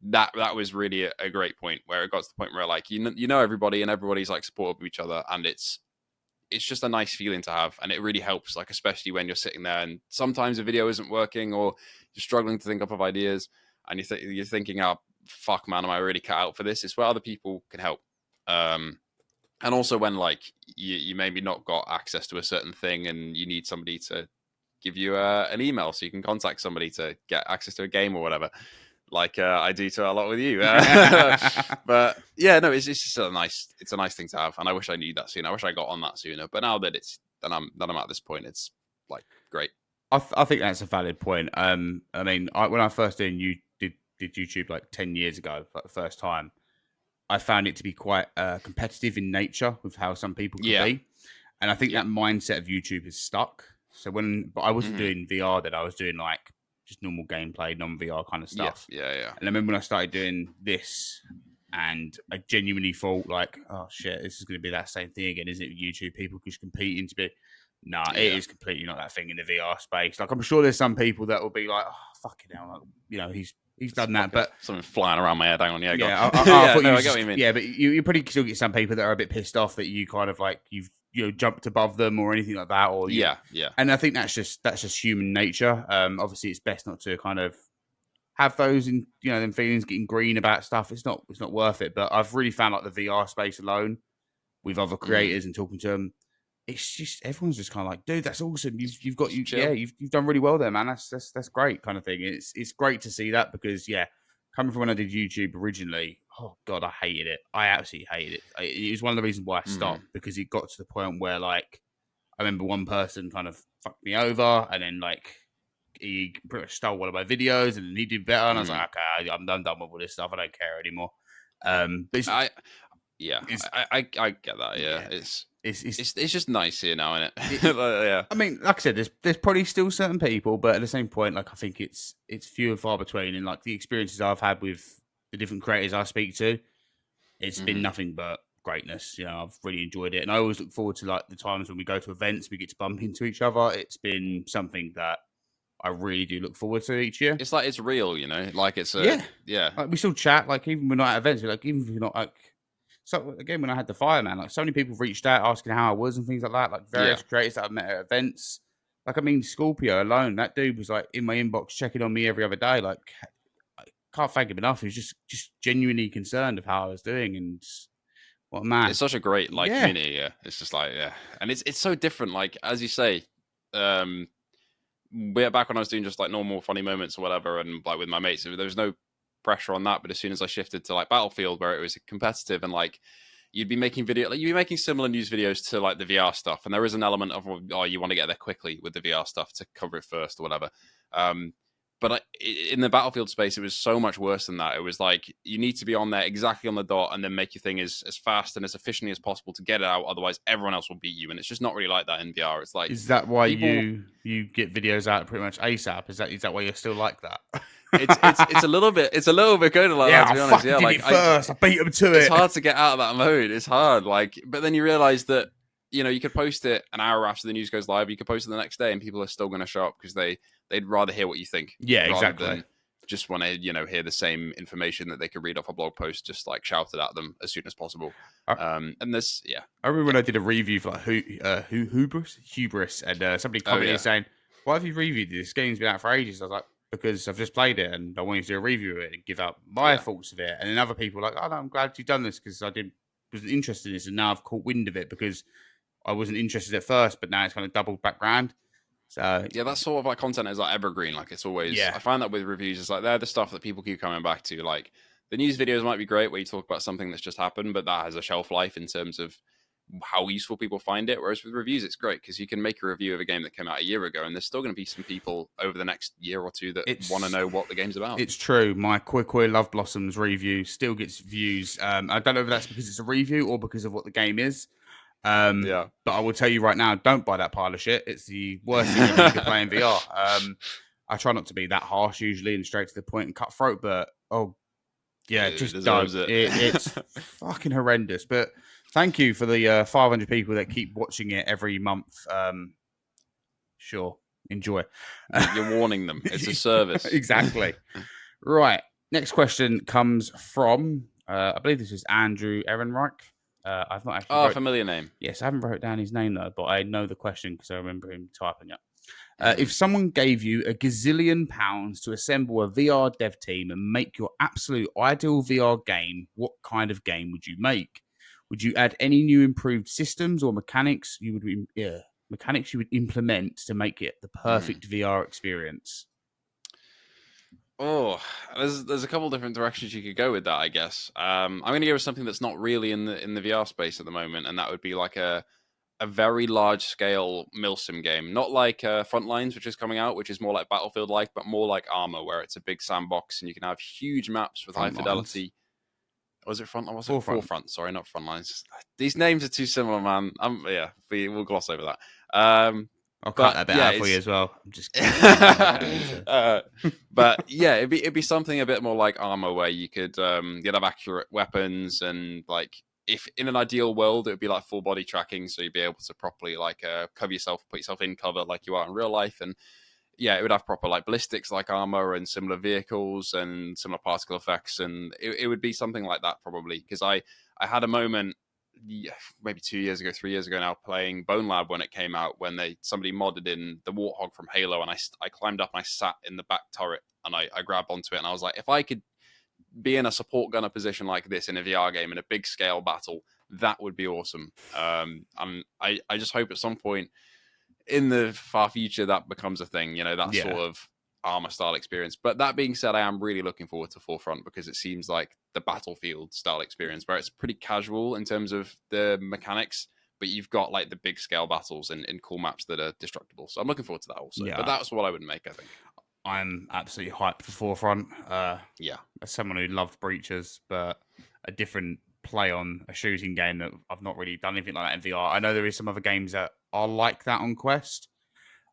That was really a great point, where it got to the point where like you know everybody and everybody's like supportive of each other, and it's just a nice feeling to have, and it really helps, like especially when you're sitting there and sometimes a video isn't working or you're struggling to think up of ideas and you're thinking, oh fuck man, am I really cut out for this? It's where other people can help. And also when like you maybe not got access to a certain thing and you need somebody to give you an email so you can contact somebody to get access to a game or whatever, like I do to a lot with you. But yeah, no, it's just a nice thing to have, and I wish I knew that sooner. I wish I got on that sooner. But now that I'm at this point, it's like great. I think that's a valid point. I mean, when I first did YouTube like 10 years ago, like the first time, I found it to be quite competitive in nature with how some people could be. And I think that mindset of YouTube is stuck. So but I wasn't doing VR then, I was doing like just normal gameplay, non-VR kind of stuff. Yeah. And I remember when I started doing this, and I genuinely thought like, oh shit, this is going to be that same thing again, isn't it? YouTube, people just competing to be. Nah, it is completely not that thing in the VR space. Like, I'm sure there's some people that will be like, oh, fucking hell, like, you know, he's done that, but something flying around my head. Hang on, I thought I get what you mean. Yeah, but you pretty still get some people that are a bit pissed off that you kind of like you've jumped above them or anything like that, or yeah. And I think that's just human nature. Obviously, it's best not to kind of have those in them feelings, getting green about stuff. It's not worth it. But I've really found like the VR space alone with other creators and talking to them, it's just everyone's just kind of like, dude, that's awesome. You've done really well there, man. That's great, kind of thing. It's great to see that, because coming from when I did YouTube originally, oh god, I hated it. I absolutely hated it. It was one of the reasons why I stopped, because it got to the point where like I remember one person kind of fucked me over, and then like he pretty much stole one of my videos, and he did better, and I was like, okay, I'm done with all this stuff. I don't care anymore. But I get that. Yeah, it's just nice here now, isn't it? Yeah. I mean, like I said, there's probably still certain people, but at the same point, like I think it's few and far between. And like the experiences I've had with the different creators I speak to, it's been nothing but greatness. I've really enjoyed it, and I always look forward to like the times when we go to events, we get to bump into each other. It's been something that I really do look forward to each year. It's like it's real, like it's Like we still chat, like even when we're not at events, like even if you're not like. So again, when I had the fireman, like so many people reached out asking how I was and things like that. Like various creators that I've met at events. Like I mean, Scorpio alone, that dude was like in my inbox checking on me every other day. Like I can't thank him enough. He was just genuinely concerned of how I was doing, and what a man. It's such a great community. Yeah, it's just like and it's so different. Like as you say, back when I was doing just like normal funny moments or whatever, and like with my mates, there was no pressure on that. But as soon as I shifted to like Battlefield, where it was competitive, and like you'd be making similar news videos to like the VR stuff, and there is an element of you want to get there quickly with the VR stuff to cover it first or whatever. But in the Battlefield space, it was so much worse than that. It was like you need to be on there exactly on the dot and then make your thing as fast and as efficiently as possible to get it out. Otherwise, everyone else will beat you. And it's just not really like that in VR. It's like, is that why you get videos out pretty much ASAP? Is that why you're still like that? It's a little bit kind of like that, to be honest. I beat them to it. It's hard to get out of that mode. It's hard. But then you realize that you could post it an hour after the news goes live. You could post it the next day, and people are still going to show up because they'd rather hear what you think. Yeah, rather exactly. Than just want to hear the same information that they could read off a blog post, just like shouted at them as soon as possible. And this, I remember when I did a review for like Hubris, and somebody commented saying, "Why have you reviewed this? This game's been out for ages." I was like, because I've just played it and I wanted to do a review of it and give out my thoughts of it. And then other people were like, "Oh, no, I'm glad you've done this because wasn't interested in this, and now I've caught wind of it because I wasn't interested at first, but now it's kind of doubled back round." So Yeah, that sort of like content is like evergreen. Like it's always, yeah, I find that with reviews, it's like they're the stuff that people keep coming back to. Like the news videos might be great where you talk about something that's just happened, but that has a shelf life in terms of how useful people find it. Whereas with reviews, it's great because you can make a review of a game that came out a year ago, and there's still going to be some people over the next year or two that want to it's know what the game's about. it's true. My Koi Love Blossoms review still gets views. I don't know if that's because it's a review or because of what the game is. Yeah. But I will tell you right now, don't buy that pile of shit. It's the worst thing ever you could play in VR. I try not to be that harsh usually and straight to the point and cutthroat, but oh yeah, It just don't. deserves it. It's fucking horrendous. But thank you for the 500 people that keep watching it every month. Sure, enjoy. You're warning them. It's a service. Exactly. Right. Next question comes from, I believe this is Andrew Ehrenreich. I've not actually. Oh, familiar name. Yes, I haven't wrote down his name though, but I know the question because I remember him typing it. Mm-hmm. If someone gave you a gazillion pounds to assemble a VR dev team and make your absolute ideal VR game, what kind of game would you make? Would you add any new improved systems or mechanics you would implement to make it the perfect VR experience? Oh, there's a couple different directions you could go with that, I guess. I'm going to go with something that's not really in the VR space at the moment, and that would be like a very large scale milsim game, not like Frontlines, which is coming out, which is more like Battlefield like, but more like Armor, where it's a big sandbox and you can have huge maps with high fidelity. Was it Frontline? Was it Forefront? Sorry, not Frontlines. These names are too similar, man. Yeah, we'll gloss over that. I'll cut that bit out for you as well. I'm just kidding. But yeah, it'd be something a bit more like Armor, where you could you'd have accurate weapons and like if in an ideal world it would be like full body tracking, so you'd be able to properly like cover yourself, put yourself in cover like you are in real life, and yeah, it would have proper like ballistics like Armor and similar vehicles and similar particle effects, and it would be something like that probably because I had a moment maybe 2 years ago, 3 years ago now, playing Bone Lab when it came out, when somebody modded in the Warthog from Halo, and I climbed up and I sat in the back turret and I grabbed onto it, and I was like, if I could be in a support gunner position like this in a VR game in a big scale battle, that would be awesome. And I just hope at some point in the far future that becomes a thing, that sort of Armor style experience. But that being said, I am really looking forward to Forefront because it seems like the Battlefield style experience where it's pretty casual in terms of the mechanics, but you've got like the big scale battles in cool maps that are destructible. So I'm looking forward to that also. Yeah. But that's what I would make, I think. I'm absolutely hyped for Forefront. Yeah. As someone who loved Breaches, but a different play on a shooting game that I've not really done anything like that in VR. I know there is some other games that are like that on Quest.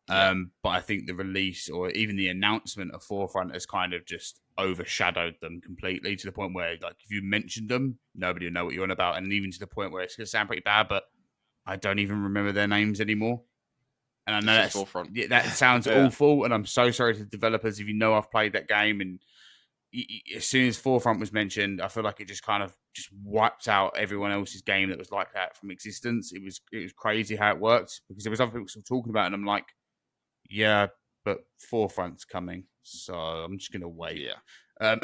But I think the release or even the announcement of Forefront has kind of just overshadowed them completely to the point where, like, if you mentioned them, nobody will know what you're on about. And even to the point where it's going to sound pretty bad, but I don't even remember their names anymore. And I know that sounds awful. And I'm so sorry to the developers if you know I've played that game. And as soon as Forefront was mentioned, I feel like it just kind of just wiped out everyone else's game that was like that from existence. It was crazy how it worked because there was other people still talking about it. And I'm like, yeah, but Forefront's coming, so I'm just gonna wait. Yeah,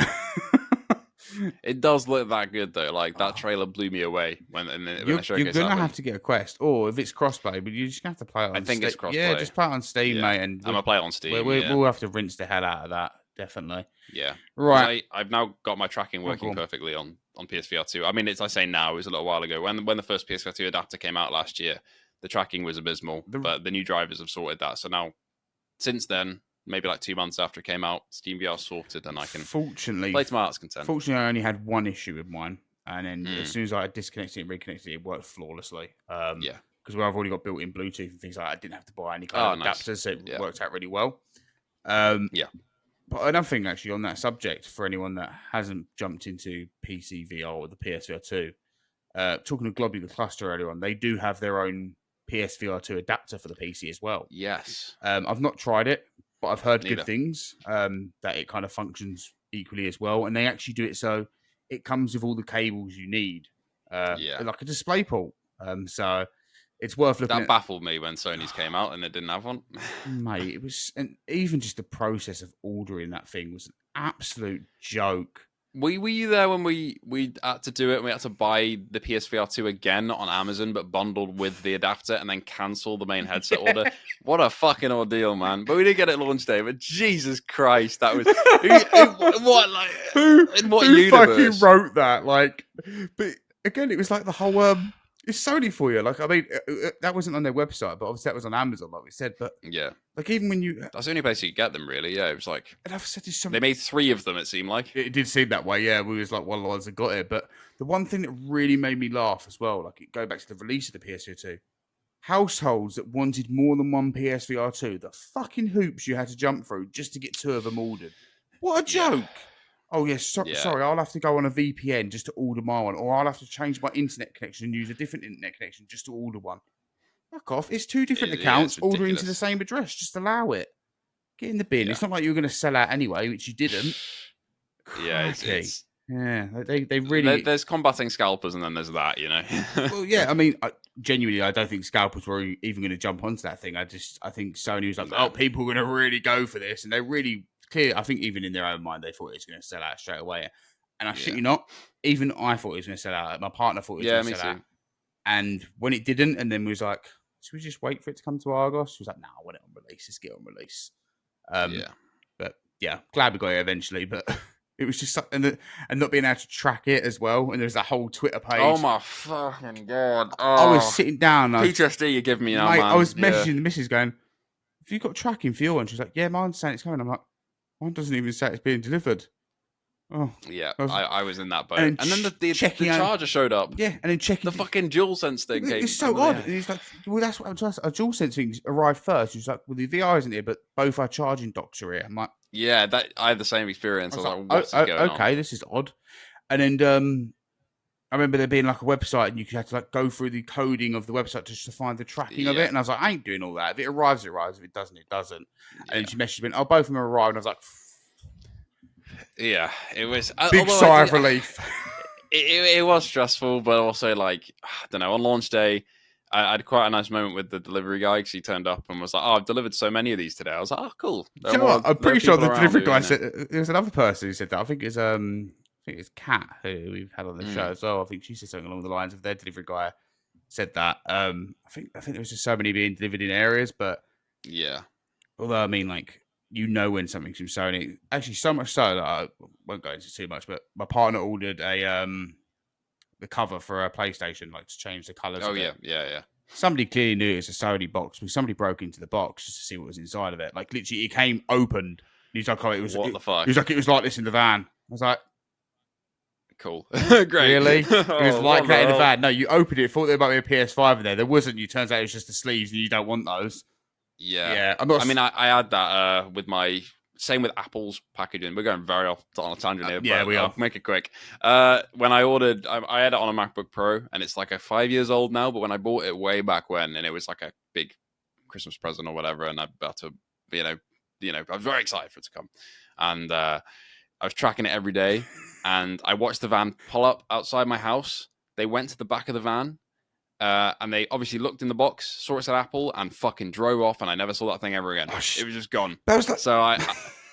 it does look that good though. Like that trailer blew me away when the showcase you're gonna happened. have to get a Quest, or if it's crossplay, but you're just gonna have to play it on. I think it's crossplay. Yeah, just play it on Steam, mate. And I'm gonna play it on Steam. We'll have to rinse the hell out of that, definitely. Yeah, right. I've now got my tracking working perfectly on PSVR 2. I mean, I say now, it was a little while ago when the first PSVR 2 adapter came out last year. The tracking was abysmal, but the new drivers have sorted that. So now, since then, maybe like 2 months after it came out, SteamVR sorted, and I can play to my heart's content. Fortunately, I only had one issue with mine, and then as soon as I disconnected it and reconnected it, it worked flawlessly. Yeah, because I've already got built-in Bluetooth and things like that, I didn't have to buy any kind of adapters, so it worked out really well. Yeah. But another thing, actually, on that subject, for anyone that hasn't jumped into PC VR or the PSVR 2, talking to Globular Cluster earlier on, they do have their own PSVR 2 adapter for the PC as well. Yes. I've not tried it, but I've heard good things, that it kind of functions equally as well. And they actually do it so it comes with all the cables you need, like a display port. So it's worth looking at. That baffled me when Sony's came out and it didn't have one. Mate, it was, and even just the process of ordering that thing was an absolute joke. Were you there when we had to do it and we had to buy the PSVR 2 again on Amazon, but bundled with the adapter and then cancel the main headset order? What a fucking ordeal, man! But we did get it launch day. But Jesus Christ, that was what like in what who fucking universe? wrote that? Like, but again, it was like the whole it's Sony for you. Like, I mean, that wasn't on their website, but obviously that was on Amazon, like we said. But Yeah, like, even when you, that's the only place you could get them, really. Yeah, it was like and I've said this so they made 3 of them. It seemed like. it did seem that way. Yeah, we was like one of the ones that got it. But the one thing that really made me laugh as well, like it go back to the release of the PSVR 2, households that wanted more than one PSVR 2, the fucking hoops you had to jump through just to get 2 of them ordered. What a Yeah. joke! Oh yes, Yeah. sorry, I'll have to go on a VPN just to order my one, or I'll have to change my internet connection and use a different internet connection just to order one. Fuck off! It's 2 different accounts it's ordering to the ridiculous. same address. Just allow it. Get in the bin. Yeah. It's not like you were going to sell out anyway, which you didn't. Yeah, Crikey. it's Yeah, they really. there's combating scalpers, and then there's that, Well, yeah, I mean, genuinely, I don't think scalpers were even going to jump onto that thing. I think Sony was like, No. oh, people are going to really go for this, and they really clear. I think even in their own mind, they thought it was going to sell out straight away. And I shit you not, even I thought it was going to sell out. My partner thought it was going to sell out. And when it didn't, and then we was like, should we just wait for it to come to Argos? She was like, no, I want it on release. Let's get it on release. But yeah, glad we got it eventually. But it was just and not being able to track it as well. And there's that whole Twitter page. Oh my fucking god! I was sitting down. PTSD you give me now, mate, man. I was messaging the missus going, have you got tracking for your one? She's like, yeah, mine's saying it's coming. I'm like, mine doesn't even say it's being delivered. Oh. Yeah, I was in that boat. And And then the checking out- charger showed up. Yeah, and then checking. The fucking DualSense thing came. It's so odd. And he's like, well, that's what I'm trying to say. A DualSense thing arrived first. He's like, well, the VR isn't here, but both our charging docks are here. I'm like, Yeah, that I had the same experience. I was like, oh, what's going on? okay, this is odd. And then I remember there being like a website, and you could have to like go through the coding of the website just to find the tracking of it. And I was like, I ain't doing all that. If it arrives, it arrives. If it doesn't, it doesn't. And then she messaged me, oh, both of them are arrived. And I was like, yeah, it was big sigh of relief. It was stressful, but also like I don't know. On launch day, I had quite a nice moment with the delivery guy because he turned up and was like, "Oh, I've delivered so many of these today." I was like, "Oh, cool." You know what? I'm pretty sure the delivery guy said there was another person who said that. I think it's Kat who we've had on the show as well. I think she said something along the lines of their delivery guy said that. I think there was just so many being delivered in areas, but yeah. Although I mean, like, you know when something's from Sony. Actually, so much so that I won't go into too much. But my partner ordered the cover for a PlayStation, like to change the colours. Oh yeah. Somebody clearly knew it was a Sony box, because somebody broke into the box just to see what was inside of it. Like literally, it came opened. He's like, "Oh, it was what the fuck?" He was like, "It was like this in the van." I was like, "Cool, great." Really? It was like that in the van. No, you opened it, thought there might be a PS5 in there. There wasn't. You turns out it was just the sleeves, and you don't want those. Yeah. I'm not. I mean, I had that with my. Same with Apple's packaging. We're going very off on a tangent here. Yeah, we are. I'll make it quick. When I ordered, I had it on a MacBook Pro, and it's like 5 years old now. But when I bought it way back when, and it was like a big Christmas present or whatever, and I got to, I was very excited for it to come, and I was tracking it every day, and I watched the van pull up outside my house. They went to the back of the van. And they obviously looked in the box, saw it said Apple, and fucking drove off. And I never saw that thing ever again. It was just gone. That was like, so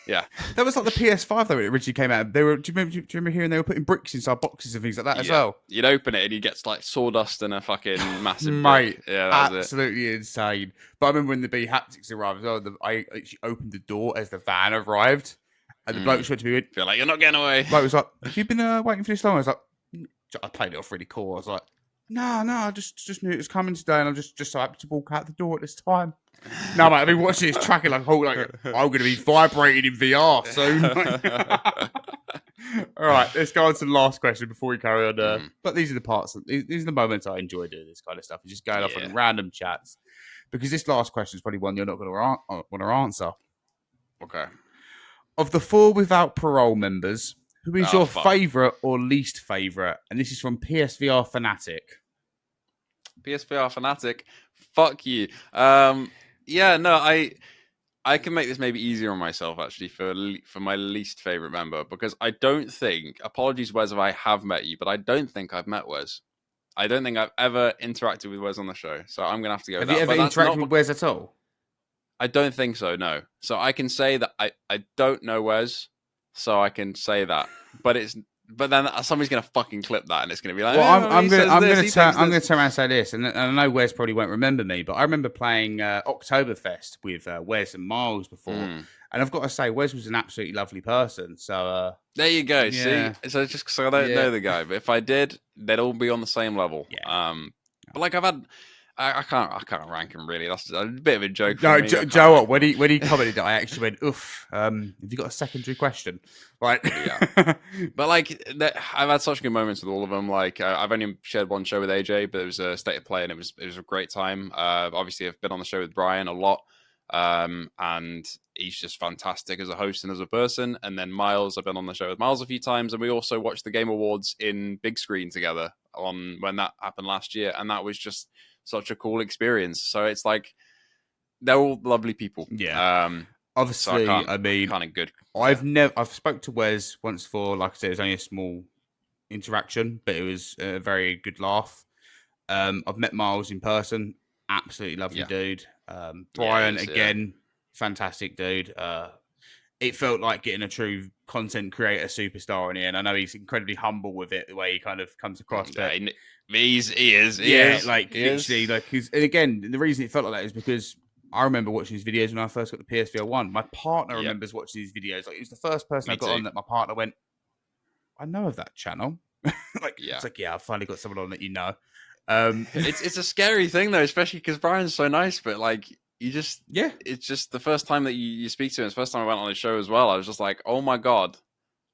yeah. That was like the PS5 though. When it originally came out. They were. Do you remember hearing they were putting bricks inside boxes and things like that as well? You'd open it and you get like sawdust and a fucking massive mate. Brick. Yeah, that was absolutely insane. But I remember when the B haptics arrived as well. I actually opened the door as the van arrived, and the bloke went to me. Feel like you're not getting away. Bloke was like, "Have you been waiting for this long?" I was like, I played it off really cool. I was like, No, I just knew it was coming today, and I'm just so happy to walk out the door at this time. No, mate, I've been watching this tracking like I'm going to be vibrating in VR soon. All right, let's go on to the last question before we carry on. But these are the parts, these are the moments I enjoy doing this kind of stuff. Just going off on random chats, because this last question is probably one you're not going to want to answer. Okay. Of the 4 without parole members, who is your favourite or least favourite? And this is from PSVR Fanatic. PSVR Fanatic, fuck you. I can make this maybe easier on myself actually for my least favourite member, because I don't think, apologies Wes if I have met you, but I don't think I've met Wes. I don't think I've ever interacted with Wes on the show, so I'm going to have to go with that. Have you ever interacted with Wes at all? I don't think so, no. So I can say that I don't know Wes, so I can say that. But it's but then somebody's gonna fucking clip that, and it's gonna be like, Well, oh, he says this, he thinks I'm gonna this. turn around and say this, and I know Wes probably won't remember me, but I remember playing Oktoberfest with Wes and Miles before, Mm. and I've got to say Wes was an absolutely lovely person. So There you go. See, yeah, so just so I don't yeah, know the guy, but if I did, they'd all be on the same level. yeah. But like I've had, I can't rank him really. That's a bit of a joke for No, me. I can't Joe, rank what him. when he commented that, I actually went, "Oof." Have you got a secondary question? Like, Yeah. But like, I've had such good moments with all of them. Like, I've only shared one show with AJ, but it was a state of play, and it was a great time. Obviously, I've been on the show with Brian a lot, and he's just fantastic as a host and as a person. And then Miles, I've been on the show with Miles a few times, and we also watched the Game Awards in big screen together on when that happened last year, and that was just such a cool experience. So it's like they're all lovely people. yeah. So I Obviously, can't I mean, kind of good. Yeah, I've spoke to Wes once for, like I said, it was only a small interaction, but it was a very good laugh. I've met Miles in person, absolutely lovely yeah, dude. yeah. He Brian is. Yeah. again, fantastic dude. It felt like getting a true content creator superstar in here, and I know he's incredibly humble with it, the way he kind of comes across. Yeah, But he is, yeah, like he literally, is. like and again, the reason it felt like that is because I remember watching his videos when I first got the PSVR one. My partner Yep, remembers watching these videos. Like, it was the first person I me got too. on that my partner went, I know of that channel. Like, Yeah, it's like, yeah, I've finally got someone on that you know. it's a scary thing though, especially because Brian's so nice, but like you just, Yeah, it's just the first time that you speak to him. It's the first time I went on his show as well. I was just like, oh my god,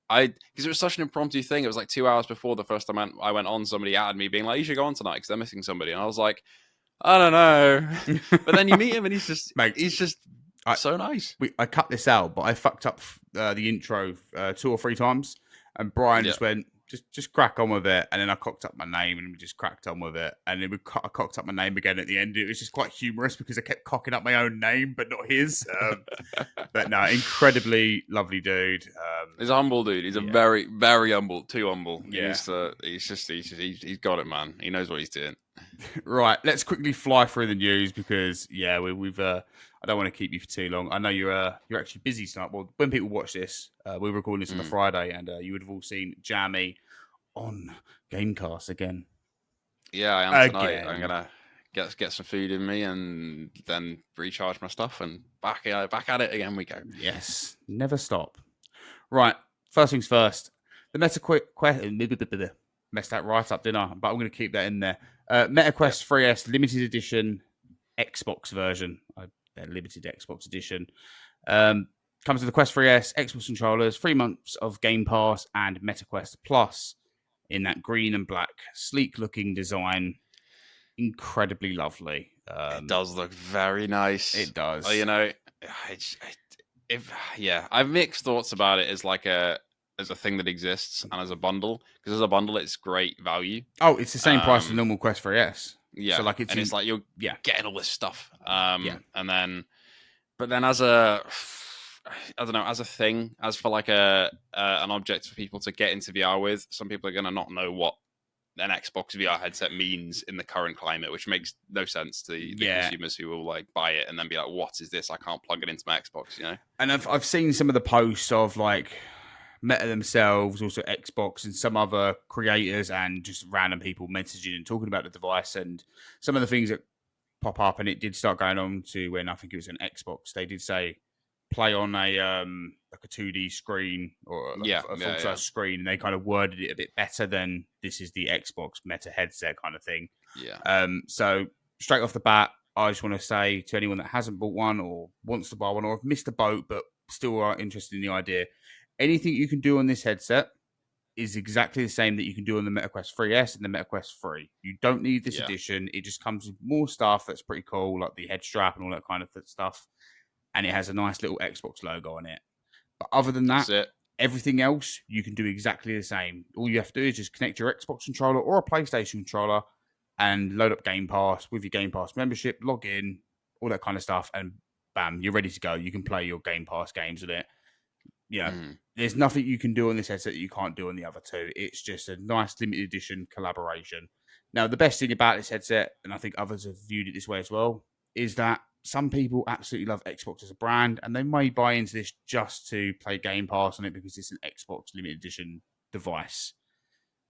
because it was such an impromptu thing. It was like 2 hours before the first time I went on. Somebody added me, being like, you should go on tonight because they're missing somebody, and I was like, I don't know. But then you meet him, and mate. he's just I so nice. I cut this out, but I fucked up the intro 2 or 3 times, and Brian Yeah. just went, just crack on with it, and then I cocked up my name, and we just cracked on with it, and then I cocked up my name again at the end. It was just quite humorous because I kept cocking up my own name, but not his. But no, incredibly lovely dude. He's a humble dude. He's a Yeah, very, very humble. Too humble. yeah. He's got it, man. He knows what he's doing. Right, let's quickly fly through the news because yeah, we've I don't want to keep you for too long. I know you're actually busy tonight. Well, when people watch this, we're recording this on a Mm. Friday, and you would have all seen Jammy on Gamecast again. Yeah, I am tonight. I'm Again, gonna get some food in me and then recharge my stuff and back at it again we go. yes, never stop. Right, first things first. The MetaQuest messed that right up, didn't I? But I'm going to keep that in there. Yeah, MetaQuest 3S limited edition Xbox version. Limited Xbox edition. Comes with the Quest 3S, Xbox controllers, 3 months of Game Pass, and MetaQuest Plus in that green and black, sleek looking design. Incredibly lovely. it does look very nice. It does. You know, it's, if yeah, I've mixed thoughts about it as like as a thing that exists and as a bundle because as a bundle it's great value. Oh, it's the same price as the Um, normal Quest 3S. So yeah, like and it's like you're yeah, getting all this stuff. yeah. And then but then as a I don't know, as a thing, as for like a an object for people to get into VR with, some people are going to not know what an Xbox VR headset means in the current climate, which makes no sense to the Yeah. consumers who will like buy it and then be like, "What is this? I can't plug it into my Xbox." You know? And I've seen some of the posts of like Meta themselves, also Xbox and some other creators and just random people messaging and talking about the device and some of the things that pop up. And it did start going on to when I think it was an Xbox. They did say play on a like a 2D screen or like Yeah, a full yeah, yeah, size screen, and they kind of worded it a bit better than this is the Xbox Meta headset kind of thing. yeah. So straight off the bat, I just want to say to anyone that hasn't bought one or wants to buy one or have missed the boat but still are interested in the idea, anything you can do on this headset is exactly the same that you can do on the MetaQuest 3S and the MetaQuest 3. You don't need this Yeah. edition. It just comes with more stuff that's pretty cool, like the head strap and all that kind of stuff. And it has a nice little Xbox logo on it. But other than that, That's it. everything else you can do exactly the same. All you have to do is just connect your Xbox controller or a PlayStation controller and load up Game Pass with your Game Pass membership, log in, all that kind of stuff, and bam, you're ready to go. You can play your Game Pass games with it. You know, Mm. there's nothing you can do on this headset that you can't do on the other two. It's just a nice limited edition collaboration. Now, the best thing about this headset, and I think others have viewed it this way as well, is that some people absolutely love Xbox as a brand, and they may buy into this just to play Game Pass on it because it's an Xbox limited edition device.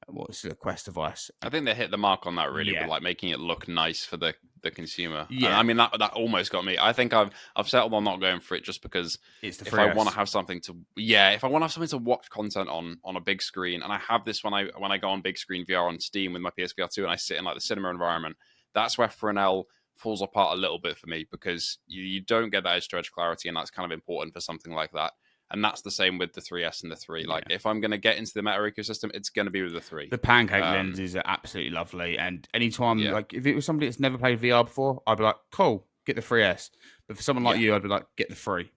What's the Quest device? I think they hit the mark on that really, Yeah. with like making it look nice for the consumer. And Yeah. I mean that almost got me. I think I've settled on not going for it just because It's the if I want to 3S. have something to if I want to have something to watch content on a big screen, and I have this when I go on big screen VR on Steam with my PSVR 2 and I sit in like the cinema environment, that's where Fresnel falls apart a little bit for me, because you don't get that edge to edge clarity, and that's kind of important for something like that. And that's the same with the 3S and the 3. Like, if I'm going to get into the Meta ecosystem, it's going to be with the 3. The pancake lenses are absolutely lovely. And anytime, Yeah. like, if it was somebody that's never played VR before, I'd be like, cool, get the 3S. But for someone like Yeah. you, I'd be like, get the 3.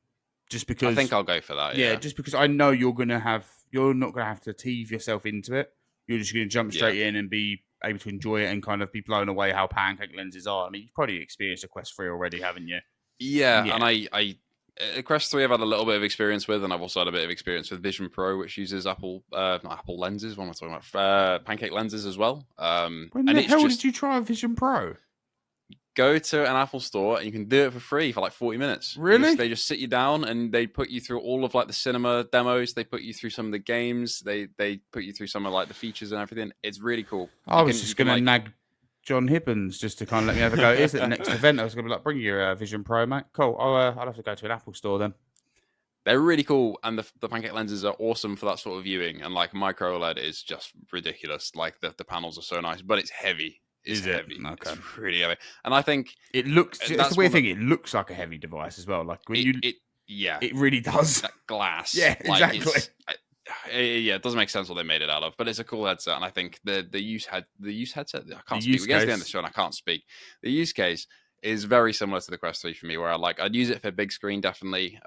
Just because. I think I'll go for that. Yeah, Yeah. just because I know you're not going to have to tease yourself into it. You're just going to jump straight in and be able to enjoy it and kind of be blown away how pancake lenses are. I mean, you've probably experienced a Quest 3 already, haven't you? Yeah. And I Quest 3 I've had a little bit of experience with, and I've also had a bit of experience with Vision Pro, which uses not Apple lenses. What am I talking about? Pancake lenses as well. When the hell did you try a Vision Pro? Go to an Apple store and you can do it for free for like 40 minutes. Really? They just sit you down and they put you through all of like the cinema demos. They put you through some of the games. They put you through some of like the features and everything. It's really cool. I was just going to nag John Hibbins just to kind of let me have a go. Is it the next event? I was going to be like, bring your Vision Pro, mate. Cool. I'll have to go to an Apple store then. They're really cool, and the pancake lenses are awesome for that sort of viewing. And like micro OLED is just ridiculous. Like the panels are so nice, but it's heavy. It's heavy. Okay. It's really heavy. And I think it looks. That's the weird thing. It looks like a heavy device as well. Like when it really does. That glass. Yeah, exactly. It doesn't make sense what they made it out of, but it's a cool headset, and I think the use headset. I can't speak. We get to the end of the show, and I can't speak. The use case is very similar to the Quest 3 for me, where I'd use it for big screen, definitely.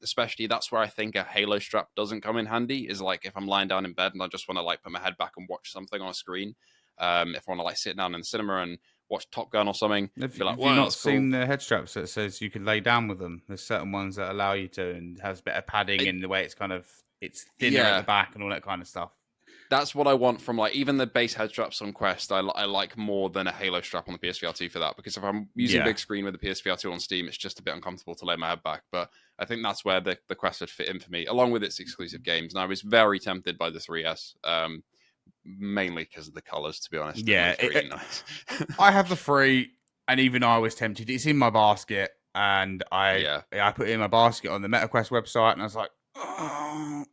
Especially that's where I think a Halo strap doesn't come in handy, is like if I'm lying down in bed and I just want to like put my head back and watch something on a screen. If I want to like sit down in the cinema and watch Top Gun or something, have you not seen the head straps that says you can lay down with them? There's certain ones that allow you to, and has better padding in the way it's thinner at the back and all that kind of stuff. That's what I want from like even the base head straps on Quest. I like more than a Halo strap on the PSVR 2 for that, because if I'm using big screen with the PSVR 2 on Steam, it's just a bit uncomfortable to lay my head back. But I think that's where the Quest would fit in for me, along with its exclusive games. And I was very tempted by the 3S, mainly because of the colors, to be honest. Yeah, really nice. I have the 3, and even I was tempted. It's in my basket, and I put it in my basket on the MetaQuest website, and I was like, oh,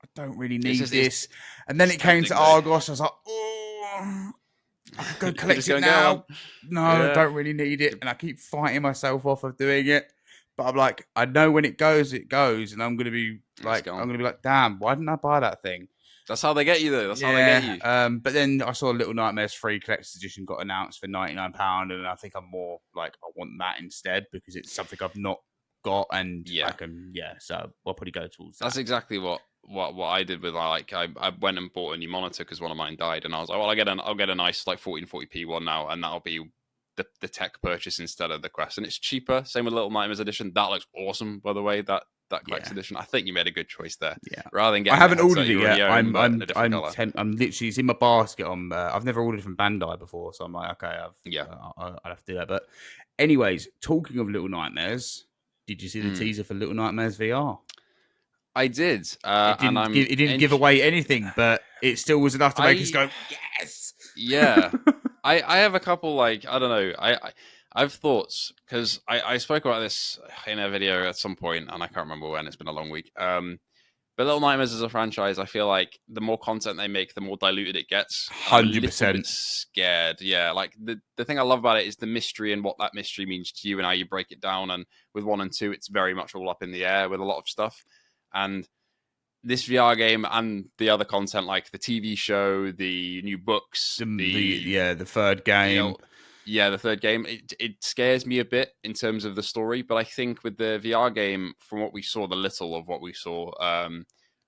I don't really need this. And then it came to Argos. I was like, oh, I could go collect it now. No, I don't really need it. And I keep fighting myself off of doing it. But I'm like, I know when it goes. And I'm going to be like, damn, why didn't I buy that thing? That's how they get you, though. That's how they get you. But then I saw Little Nightmares 3 Collector's Edition got announced for £99, and I think I'm more like, I want that instead, because it's something I've not got, and I can, so I'll probably go towards that. That's exactly what I did with I went and bought a new monitor because one of mine died, and I was like, well, I'll get a nice like 1440p one now, and that'll be the tech purchase instead of the Quest, and it's cheaper. Same with Little Nightmares Edition. That looks awesome, by the way. That Quest edition. I think you made a good choice there. Yeah. Rather than getting, I haven't ordered it yet. I'm literally, it's in my basket. I've never ordered from Bandai before, so I'm like, okay, I'll have to do that. But anyways, talking of Little Nightmares, did you see the teaser for Little Nightmares VR? I did. It didn't give away anything, but it still was enough to make us go, yes. Yeah. I have a couple, like, I don't know. I've thoughts, because I spoke about this in a video at some point, and I can't remember when. It's been a long week. But Little Nightmares as a franchise, I feel like the more content they make, the more diluted it gets. 100%. Scared, yeah. Like the thing I love about it is the mystery and what that mystery means to you and how you break it down. And with 1 and 2, it's very much all up in the air with a lot of stuff. And this VR game and the other content, like the TV show, the new books, the third game. The third game, it scares me a bit in terms of the story, but I think with the VR game, from what we saw, the little of what we saw,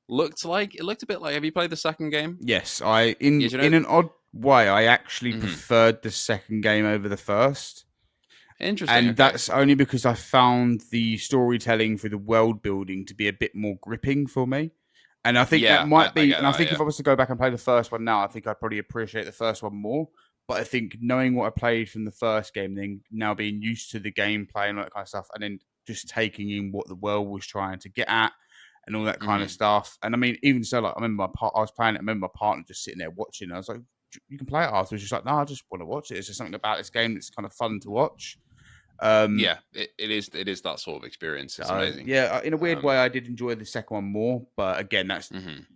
looked a bit like. Have you played the second game? Yes, in an odd way, I actually preferred the second game over the first. Interesting, and that's only because I found the storytelling for the world building to be a bit more gripping for me. And I think that might be. I think if I was to go back and play the first one now, I think I'd probably appreciate the first one more. But I think knowing what I played from the first game, then now being used to the gameplay and all that kind of stuff, and then just taking in what the world was trying to get at, and all that kind of stuff. And I mean, even so, like I remember I was playing it. I remember my partner just sitting there watching. I was like, "You can play it afterwards." She's like, "No, I just want to watch it. It's just something about this game that's kind of fun to watch." Yeah, it is that sort of experience. It's amazing. Yeah, in a weird way, I did enjoy the second one more, but again,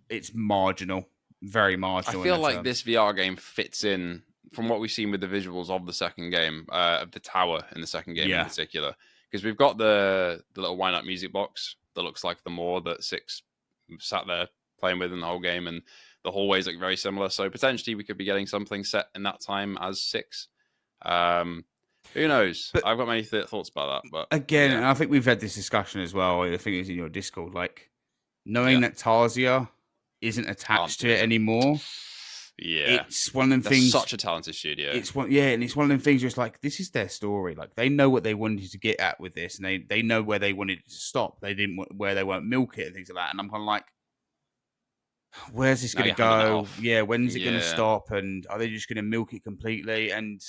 it's marginal, very marginal. I feel like this VR game fits in from what we've seen with the visuals of the second game, of the tower in the second game in particular, because we've got the little wind-up music box that looks like the Moor that Six sat there playing with in the whole game, and the hallways look very similar. So potentially we could be getting something set in that time as Six. Who knows? But I've got many thoughts about that. But again, and I think we've had this discussion as well. I think it's in your Discord, like knowing that Tarsia isn't attached to it anymore. Yeah, it's one of them things. Such a talented studio. It's one, and it's one of them things. Just like this is their story. Like they know what they wanted to get at with this, and they know where they wanted it to stop. They didn't where they won't milk it and things like that. And I'm kind of like, where's this going to go? Yeah, when's it going to stop? And are they just going to milk it completely? And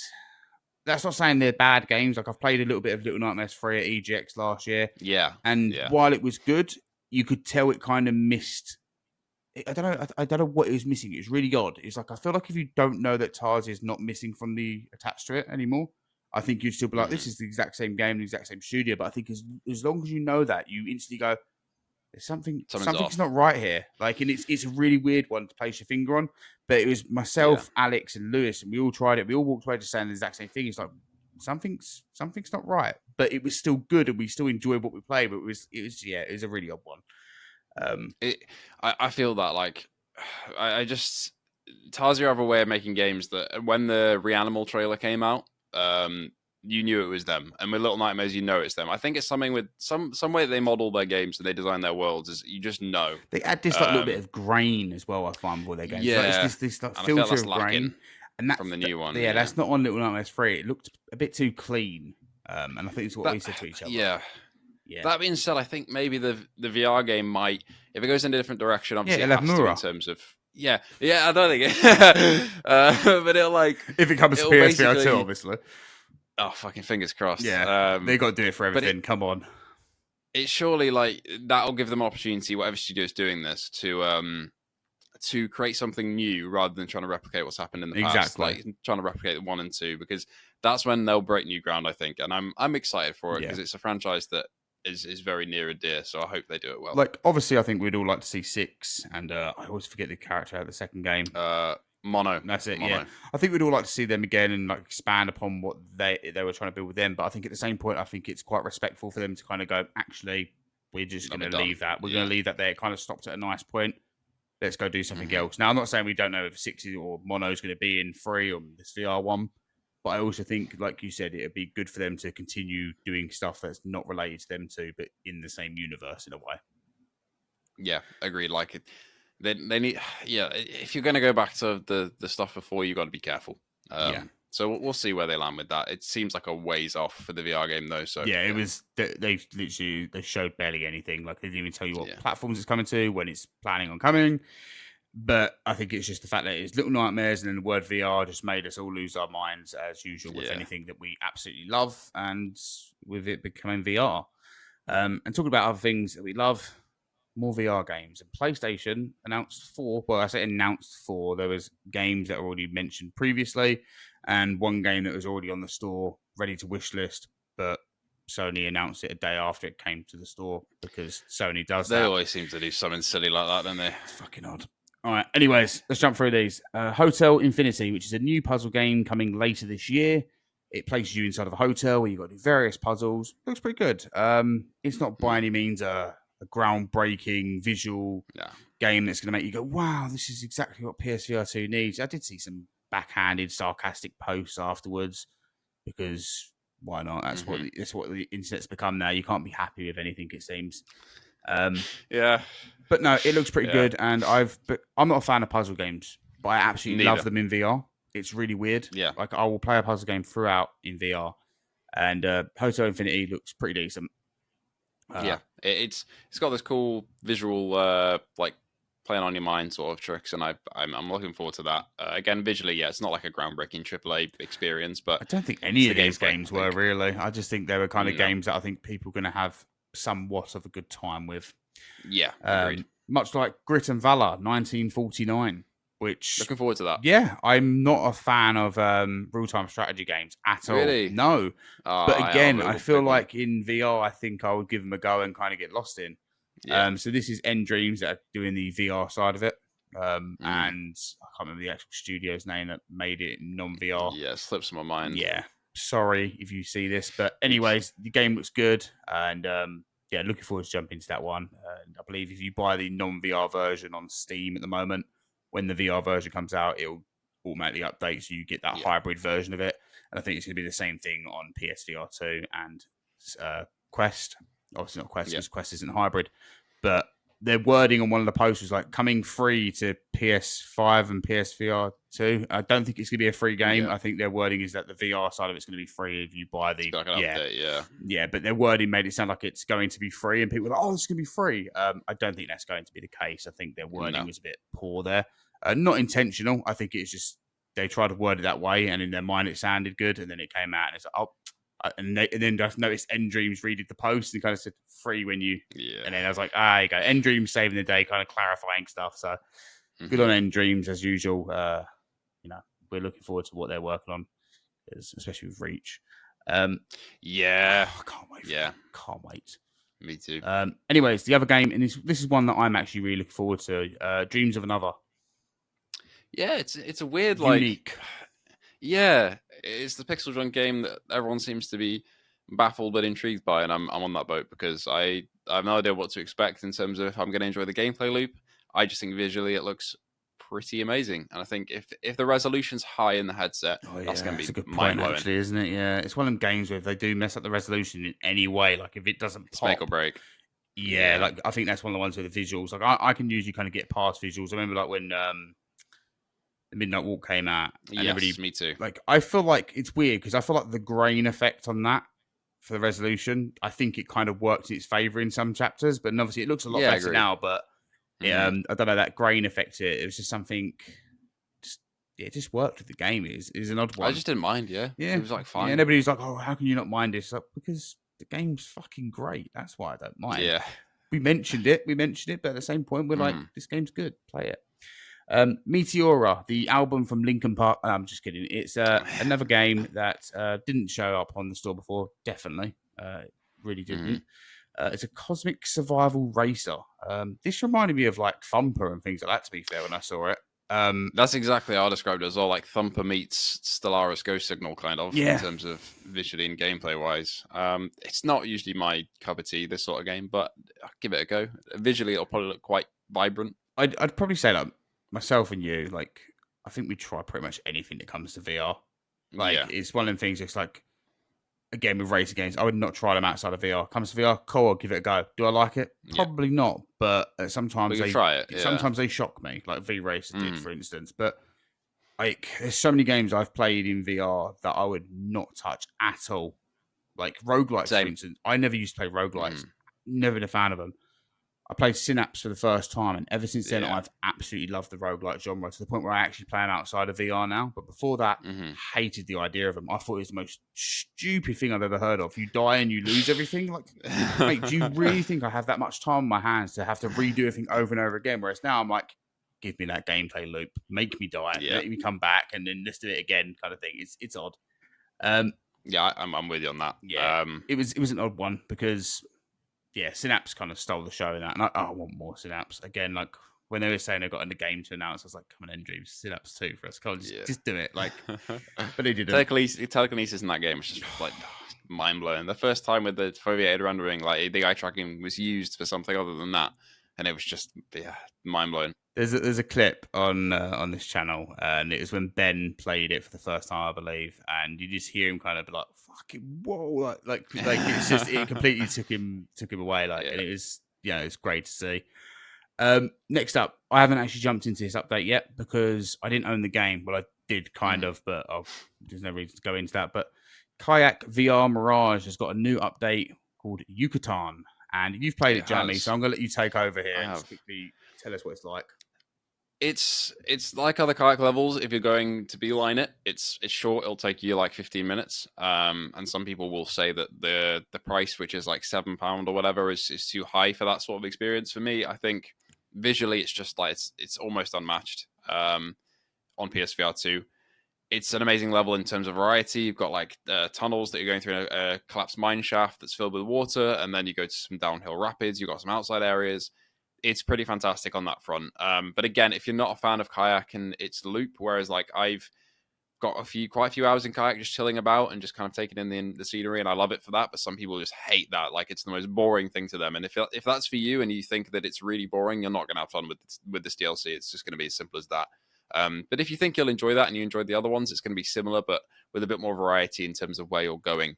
that's not saying they're bad games. Like I've played a little bit of Little Nightmares 3 at EGX last year. Yeah. And while it was good, you could tell it kind of missed. I don't know what it was missing. It was really odd. It's like I feel like if you don't know that Tarsia is not missing from the attached to it anymore, I think you'd still be like, this is the exact same game, the exact same studio. But I think as long as you know that, you instantly go, there's something's not right here. Like, and it's a really weird one to place your finger on. But it was myself, Alex, and Lewis, and we all tried it. We all walked away just saying the exact same thing. It's like something's not right. But it was still good, and we still enjoyed what we played. But it was a really odd one. I feel that like I just Tarsia have a way of making games that when the Reanimal trailer came out, you knew it was them, and with Little Nightmares, you know it's them. I think it's something with some way they model their games and they design their worlds is you just know. They add this like little bit of grain as well. I find with their games, yeah, like, this like, filter of grain, and that's from the new one. Yeah, that's not on Little Nightmares 3. It looked a bit too clean, and I think it's what we said to each other. Yeah. That being said, I think maybe the VR game might, if it goes in a different direction, obviously it has to in terms of I don't think it, but it'll like if it comes to PSVR 2, obviously. Oh, fucking fingers crossed. Yeah, they got to do it for everything. Come on. It's surely like that'll give them opportunity, whatever studio's doing this, to create something new rather than trying to replicate what's happened in the past. Like trying to replicate 1 and 2, because that's when they'll break new ground, I think. And I'm excited for it because it's a franchise that is very near and dear. So I hope they do it well. Like, obviously, I think we'd all like to see 6, and I always forget the character out of the second game. Mono. That's it. Mono. Yeah, I think we'd all like to see them again and like expand upon what they were trying to build with them. But I think at the same point, I think it's quite respectful for them to kind of go, actually, we're just going to leave that. We're going to leave that there. It kind of stopped at a nice point. Let's go do something else. Now, I'm not saying we don't know if 6 or Mono is going to be in 3 or this VR one, but I also think, like you said, it'd be good for them to continue doing stuff that's not related to them two, but in the same universe in a way. Yeah, agreed. Like it. They need, if you're going to go back to the stuff before, you got to be careful. So we'll see where they land with that. It seems like a ways off for the VR game, though. So it was. They showed barely anything. Like they didn't even tell you what platforms it's coming to, when it's planning on coming. But I think it's just the fact that it's Little Nightmares, and then the word VR just made us all lose our minds as usual with anything that we absolutely love, and with it becoming VR. And talking about other things that we love. More VR games. And PlayStation announced 4. Well, I say announced 4. There was games that were already mentioned previously, and one game that was already on the store, ready to wish list, but Sony announced it a day after it came to the store because Sony does that. They always seem to do something silly like that, don't they? It's fucking odd. All right. Anyways, let's jump through these. Hotel Infinity, which is a new puzzle game coming later this year. It places you inside of a hotel where you've got to do various puzzles. Looks pretty good. It's not by any means a groundbreaking visual game that's going to make you go, wow, this is exactly what PSVR 2 needs. I did see some backhanded, sarcastic posts afterwards because why not? That's what the internet's become now. You can't be happy with anything, it seems. But no, it looks pretty good, and I'm not a fan of puzzle games, but I absolutely love them in VR. It's really weird. Like I will play a puzzle game throughout in VR, and Hotel Infinity looks pretty decent. It's got this cool visual, like playing on your mind sort of tricks, and I'm looking forward to that. Again, visually, it's not like a groundbreaking AAA experience, but I don't think any of these games were really. I just think they were kind of games that I think people are going to have somewhat of a good time with. Yeah, agreed. Much like Grit and Valor 1949, which, Looking forward to that. yeah, I'm not a fan of real-time strategy games at all. Really? No. Oh, But I am a again, I real feel big one. like in VR, I think I would give them a go and kind of get lost in. Yeah. So this is End Dreams that are doing the VR side of it. Mm. And I can't remember the actual studio's name that made it non-VR. Yeah, slips my mind. Yeah, sorry if you see this, but Oops. anyways, the game looks good, and yeah, looking forward to jumping into that one. And I believe if you buy the non-VR version on Steam at the moment, when the VR version comes out, it'll automatically update, so you get that hybrid version of it. And I think it's going to be the same thing on PSVR 2 and Quest. Obviously not Quest because Quest isn't hybrid, but their wording on one of the posts was like coming free to PS5 and PSVR 2. I don't think it's going to be a free game. I think their wording is that the VR side of it's going to be free if you buy the like an update, yeah. But their wording made it sound like it's going to be free, and people were like, "Oh, it's going to be free." I don't think that's going to be the case. I think their wording was a bit poor there. Not intentional. I think it's just they tried to word it that way, and in their mind it sounded good, and then it came out and it's like, oh. And then I noticed End Dreams redid the post and kind of said free when you. Yeah. And then I was like, you go. End Dreams saving the day, kind of clarifying stuff. So good on End Dreams as usual. We're looking forward to what they're working on, especially with Reach. I can't wait. Can't wait. Me too. Anyways, the other game, and this is one that I'm actually really looking forward to. Dreams of Another. Yeah, it's a weird unique. Yeah, it's the pixel junk game that everyone seems to be baffled but intrigued by, and I'm on that boat because I have no idea what to expect in terms of if I'm going to enjoy the gameplay loop. I just think visually it looks pretty amazing, and I think if the resolution's high in the headset, that's going to be a good mind blowing, actually, isn't it? Yeah, it's one of them games where if they do mess up the resolution in any way, like if it doesn't pop, make or break. Yeah, like I think that's one of the ones with the visuals. Like I can usually kind of get past visuals. I remember like when the Midnight Walk came out. Yes, me too. Like I feel like it's weird because I feel like the grain effect on that for the resolution, I think it kind of worked in its favor in some chapters, but obviously it looks a lot better now. But I don't know, that grain effect. It was just something. It just worked with the game. It is an odd one. I just didn't mind. Yeah, it was like fine. Yeah, and everybody's like, "Oh, how can you not mind this?" Like, because the game's fucking great. That's why I don't mind. Yeah, we mentioned it, but at the same point, we're like, "This game's good. Play it." Meteora, the album from Linkin Park. I'm just kidding. It's another game that didn't show up on the store before. Definitely, really didn't. It's a cosmic survival racer. This reminded me of like Thumper and things like that. To be fair, when I saw it, that's exactly how I described it as well. Like Thumper meets Stellaris Ghost Signal, kind of in terms of visually and gameplay wise. It's not usually my cup of tea, this sort of game, but I'll give it a go. Visually, it'll probably look quite vibrant. I'd probably say that. Myself and you, like, I think we try pretty much anything that comes to VR. Like, it's one of them things. It's like, again, with racer games, I would not try them outside of VR. Comes to VR, cool, I'll give it a go. Do I like it? Probably not. But sometimes they try it. Sometimes they shock me, like V Racer did, for instance. But like, there's so many games I've played in VR that I would not touch at all. Like roguelikes, for instance. I never used to play roguelikes. Never been a fan of them. I played Synapse for the first time, and ever since then, I've absolutely loved the roguelike genre to the point where I actually play them outside of VR now. But before that, hated the idea of them. I thought it was the most stupid thing I've ever heard of. You die and you lose everything. Like, mate, do you really think I have that much time on my hands to have to redo everything over and over again? Whereas now I'm like, give me that gameplay loop, make me die, let me come back, and then let's do it again, kind of thing. It's odd. I'm with you on that. Yeah, it was an odd one because. Yeah, Synapse kind of stole the show in that, and I want more Synapse again. Like when they were saying they got in the game to announce, I was like, "Come on, Dreams, Synapse 2 for us. Come on, just do it." Like, but they didn't. Telekinesis in that game was just like mind blowing. The first time with the foveated rendering, like the eye tracking was used for something other than that, and it was just mind blowing. There's a clip on this channel, and it was when Ben played it for the first time, I believe, and you just hear him kind of be like, "Fucking whoa!" Like it's just it completely took him away. Like, and it was it's great to see. Next up, I haven't actually jumped into this update yet because I didn't own the game. Well, I did kind of, but there's no reason to go into that. But Kayak VR Mirage has got a new update called Yucatan, and you've played it, Jamie. So I'm gonna let you take over here and just quickly tell us what it's like. It's like other kayak levels. If you're going to beeline it, it's short. It'll take you like 15 minutes. And some people will say that the price, which is like £7 or whatever, is too high for that sort of experience. For me, I think visually it's just like it's almost unmatched. On PSVR 2, it's an amazing level in terms of variety. You've got like tunnels that you're going through in a collapsed mine shaft that's filled with water, and then you go to some downhill rapids. You've got some outside areas. It's pretty fantastic on that front. But again, if you're not a fan of kayak and its loop, whereas like I've got quite a few hours in kayak just chilling about and just kind of taking in the scenery, and I love it for that. But some people just hate that, like it's the most boring thing to them. And if that's for you and you think that it's really boring, you're not going to have fun with this DLC. It's just going to be as simple as that. But if you think you'll enjoy that and you enjoyed the other ones, it's going to be similar, but with a bit more variety in terms of where you're going.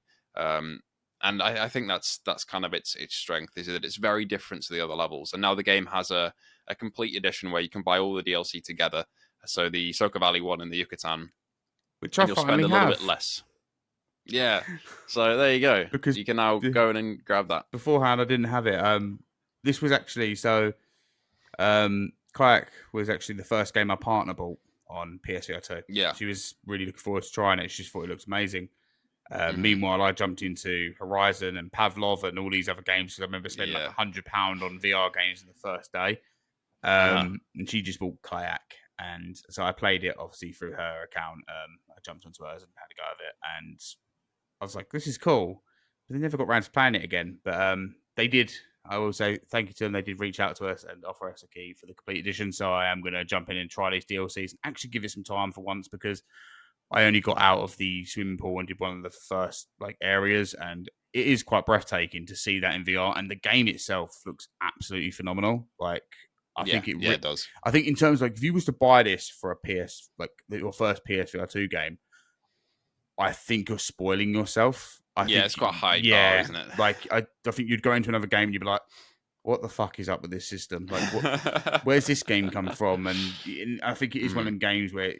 And I think that's kind of its strength, is that it's very different to the other levels. And now the game has a complete edition where you can buy all the DLC together. So the Soka Valley one and the Yucatan, Which I and you'll spend finally a little have. bit less. Yeah. So there you go. Because you can now go in and grab that. beforehand I didn't have it. This was actually Kayak was actually the first game my partner bought on PSVR 2. Yeah. She was really looking forward to trying it. She just thought it looked amazing. Mhm. Meanwhile, I jumped into Horizon and Pavlov and all these other games because I remember spending like £100 on VR games in the first day. And she just bought Kayak. And so I played it obviously through her account. I jumped onto hers and had a go of it. And I was like, this is cool. But they never got around to playing it again. But they did. I will say thank you to them. They did reach out to us and offer us a key for the complete edition. So I am going to jump in and try these DLCs and actually give it some time for once, because I only got out of the swimming pool and did one of the first like areas, and it is quite breathtaking to see that in VR. And the game itself looks absolutely phenomenal. Like I think it does. I think in terms of like if you was to buy this for a PS, like your first PSVR 2 game, I think you're spoiling yourself. I think it's quite a high bar, isn't it? Like I think you'd go into another game and you'd be like, what the fuck is up with this system? Like, where's this game come from? And I think it is one of them games where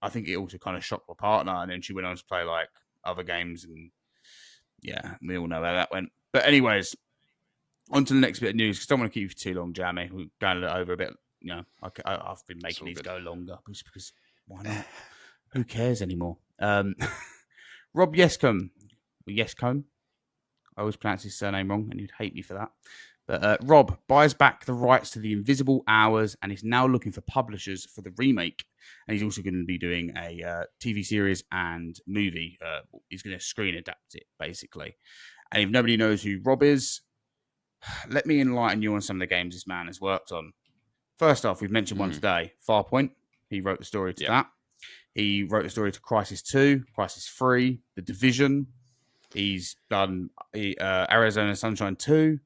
I think it also kind of shocked my partner, and then she went on to play like other games, and yeah, we all know how that went. But anyways, on to the next bit of news, because I don't want to keep you for too long, Jamie. We're going over a bit. You know, I've been making these go longer because why not? Who cares anymore? Rob Yescombe. Yescombe. I always pronounce his surname wrong, and you'd hate me for that. But Rob buys back the rights to the Invisible Hours and is now looking for publishers for the remake. And he's also going to be doing a TV series and movie. He's going to screen adapt it, basically. And if nobody knows who Rob is, let me enlighten you on some of the games this man has worked on. First off, we've mentioned one today, Farpoint. He wrote the story to that. He wrote the story to Crisis 2, Crisis 3, The Division. He's done Arizona Sunshine 2.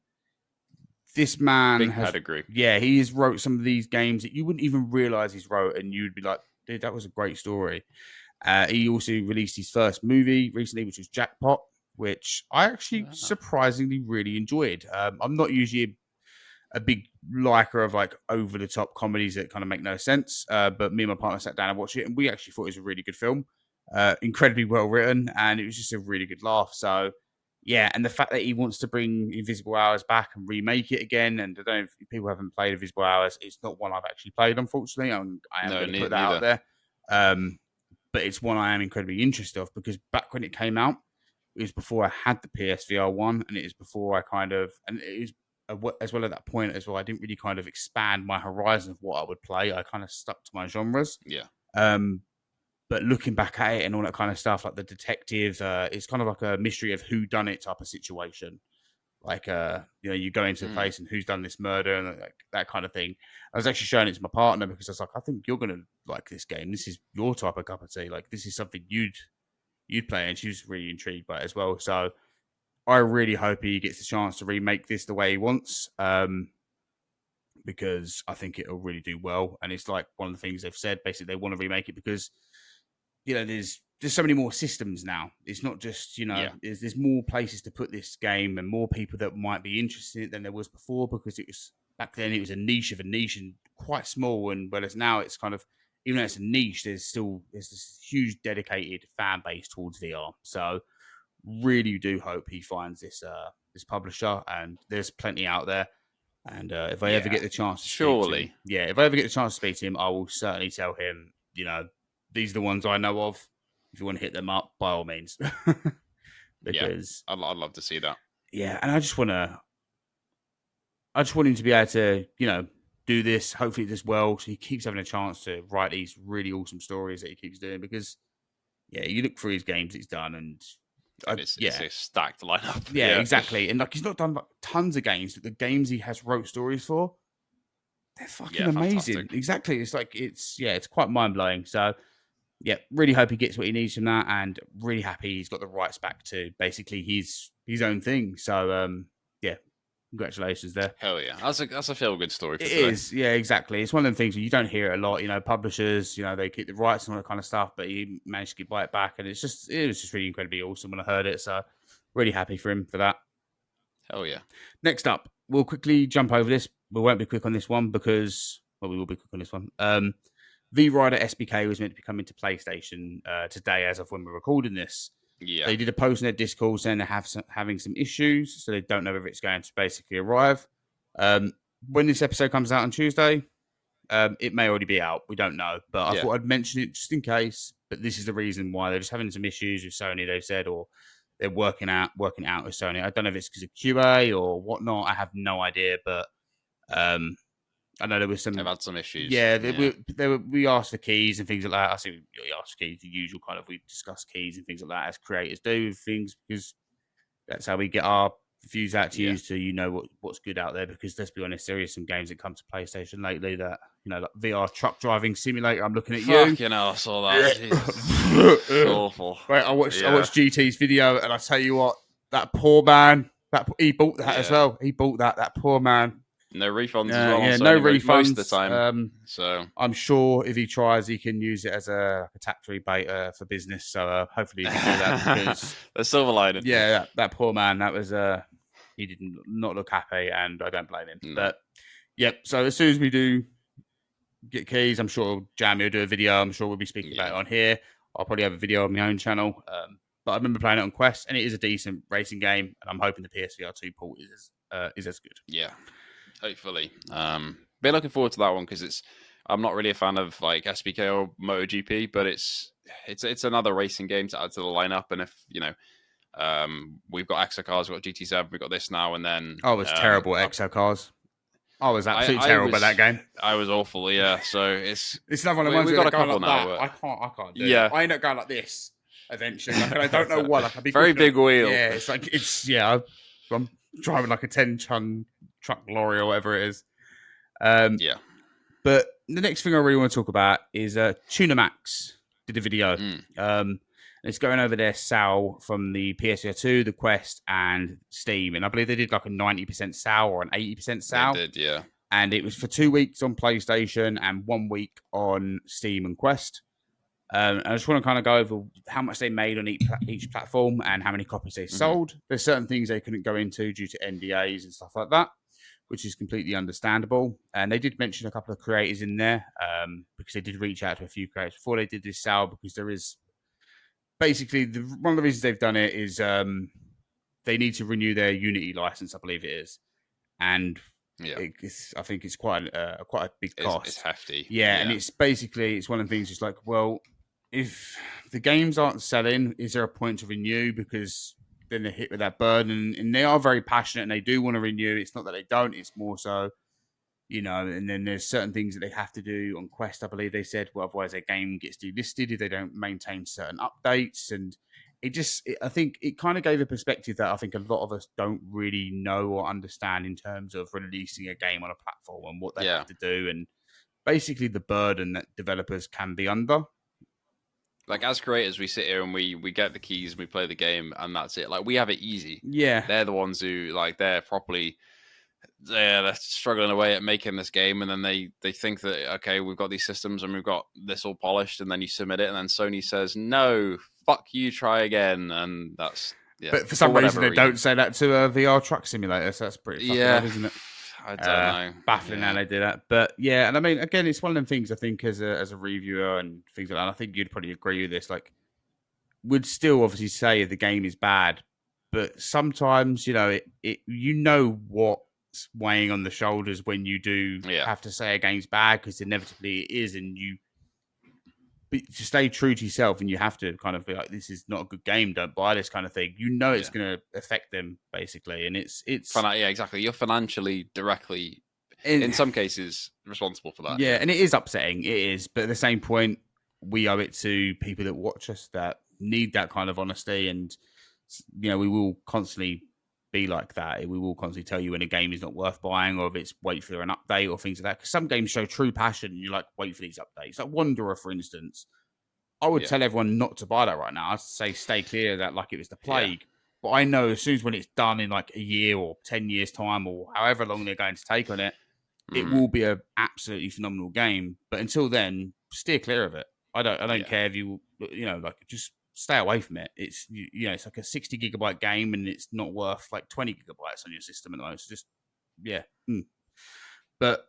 This man Big has pedigree. Yeah, he has wrote some of these games that you wouldn't even realize he's wrote, and you'd be like, dude, that was a great story. He also released his first movie recently, which was Jackpot, which I actually surprisingly really enjoyed. I'm not usually a big liker of like over the top comedies that kind of make no sense, but me and my partner sat down and watched it, and we actually thought it was a really good film. Incredibly well written, and it was just a really good laugh. So yeah, and the fact that he wants to bring Invisible Hours back and remake it again, and I don't know if people haven't played Invisible Hours, it's not one I've actually played, unfortunately. I am going to put that out there. But it's one I am incredibly interested of, because back when it came out, it was before I had the PSVR 1, and it was before I and it was as well at that point as well, I didn't really kind of expand my horizon of what I would play. I kind of stuck to my genres. Yeah. But looking back at it and all that kind of stuff, like the detective, it's kind of like a mystery of who done it type of situation. Like, you go into a place and who's done this murder and like that kind of thing. I was actually showing it to my partner because I was like, I think you're going to like this game. This is your type of cup of tea. Like, this is something you'd play. And she was really intrigued by it as well. So I really hope he gets the chance to remake this the way he wants. Because I think it'll really do well. And it's like one of the things they've said, basically they want to remake it because there's so many more systems now. It's not just, there's more places to put this game and more people that might be interested in it than there was before, because it was back then it was a niche of a niche and quite small. And whereas now it's kind of, even though it's a niche, there's this huge dedicated fan base towards VR. So really do hope he finds this publisher, and there's plenty out there. And if I ever get the chance to speak to him, surely. if I ever get the chance to speak to him, I will certainly tell him, these are the ones I know of. If you want to hit them up, by all means. Because I'd love to see that. and I just want him to be able to, do this. Hopefully, this well, so he keeps having a chance to write these really awesome stories that he keeps doing. Because you look through his games he's done, and It's a stacked lineup. Yeah, exactly. And like he's not done like tons of games, but the games he has wrote stories for, they're fucking amazing. Fantastic. Exactly. It's like it's quite mind blowing. So really hope he gets what he needs from that, and really happy he's got the rights back to basically his own thing. So congratulations there. Hell yeah, that's a feel good story. It is, exactly. It's one of them things where you don't hear it a lot. Publishers, they keep the rights and all that kind of stuff, but he managed to buy it back, and it was just really incredibly awesome when I heard it. So really happy for him for that. Hell yeah. Next up, we'll quickly jump over this. We won't be quick on this one because, we will be quick on this one. V-Rider SBK was meant to be coming to PlayStation today, as of when we're recording this. Yeah. They did a post in their Discord saying they're having some issues, so they don't know if it's going to basically arrive. When this episode comes out on Tuesday, it may already be out. We don't know, but I thought I'd mention it just in case. But this is the reason why they're just having some issues with Sony, they've said, or they're working out with Sony. I don't know if it's because of QA or whatnot. I have no idea, but I know there was some. They've had some issues. We asked for keys and things like that. I see we asked keys, the usual kind of, we discuss keys and things like that as creators do with things, because that's how we get our views out to you, so what's good out there. Because let's be honest, there is some games that come to PlayStation lately that, like VR truck driving simulator. I'm looking at you. Fucking hell, I saw that. Awful. Right, I watched GT's video, and I tell you what, that poor man, he bought that as well. He bought that poor man. No refunds as well. Yeah, no refunds most of the time. So I'm sure if he tries, he can use it as a tax rebate for business. So hopefully he can do that. Because the silver lining. Yeah, that poor man. That was he did not look happy, and I don't blame him. No. But so as soon as we do get keys, I'm sure Jammy will do a video. I'm sure we'll be speaking about it on here. I'll probably have a video on my own channel. But I remember playing it on Quest, and it is a decent racing game, and I'm hoping the PSVR 2 port is as good. Yeah. Hopefully. Been looking forward to that one, because I'm not really a fan of like SBK or MotoGP, but it's another racing game to add to the lineup. And if we've got Exo cars, we've got GT7, we've got this now, and then I was terrible at Exo cars. I was absolutely terrible at that game. I was awful. Yeah, so it's another one of the ones we've got a couple like now. I can't do it. I end up going like this eventually. Like, and I don't know why. Like, I'd be very big wheel. Yeah, it's like I'm driving like a 10-ton truck lorry or whatever it is. But the next thing I really want to talk about is Tuna Max did a video. It's going over their sale from the PSVR 2, the Quest, and Steam. And I believe they did like a 90% sale or an 80% sale. They did, yeah. And it was for 2 weeks on PlayStation and 1 week on Steam and Quest. I just want to kind of go over how much they made on each platform and how many copies they sold. There's certain things they couldn't go into due to NDAs and stuff like that, which is completely understandable. And they did mention a couple of creators in there because they did reach out to a few creators before they did this sale, because there is basically one of the reasons they've done it is they need to renew their Unity license, I believe it is. And I think it's quite a big cost. It's hefty. Yeah, and it's one of the things. It's like, well, if the games aren't selling, is there a point to renew? Because then they're hit with that burden, and they are very passionate and they do want to renew. It's not that they don't; it's more so, And then there's certain things that they have to do on Quest. I believe they said, well, otherwise their game gets delisted if they don't maintain certain updates, and I think it kind of gave a perspective that I think a lot of us don't really know or understand in terms of releasing a game on a platform and what they have to do, and basically the burden that developers can be under. Like, as creators, we sit here and we get the keys and we play the game, and that's it. Like, we have it easy. Yeah. They're the ones who, like, they're struggling away at making this game, and then they think that, okay, we've got these systems and we've got this all polished, and then you submit it, and then Sony says, no, fuck you, try again, and that's... Yeah, but for some reason, they don't say that to a VR truck simulator, so that's pretty fucking odd, isn't it? I don't know. Baffling how they do that. But yeah, and I mean, again, it's one of them things, I think, as a reviewer and things like that, and I think you'd probably agree with this, like, would still obviously say the game is bad, but sometimes, what weighing on the shoulders when you do have to say a game's bad, because inevitably it is, and to stay true to yourself, and you have to kind of be like, this is not a good game, don't buy this kind of thing. It's going to affect them basically, and it's exactly. You're financially directly, in some cases, responsible for that. Yeah, and it is upsetting. It is, but at the same point, we owe it to people that watch us that need that kind of honesty, and we will constantly be like that. We will constantly tell you when a game is not worth buying, or if it's wait for an update or things like that. Because some games show true passion, and you're like, wait for these updates. Like Wanderer, for instance, I would tell everyone not to buy that right now. I'd say stay clear of that like it was the plague. Yeah. But I know as soon as when it's done in like a year or 10 years time, or however long they're going to take on it, it will be an absolutely phenomenal game. But until then, steer clear of it. I don't care if you like, just stay away from it. It's it's like a 60 gigabyte game, and it's not worth like 20 gigabytes on your system at the moment. So just But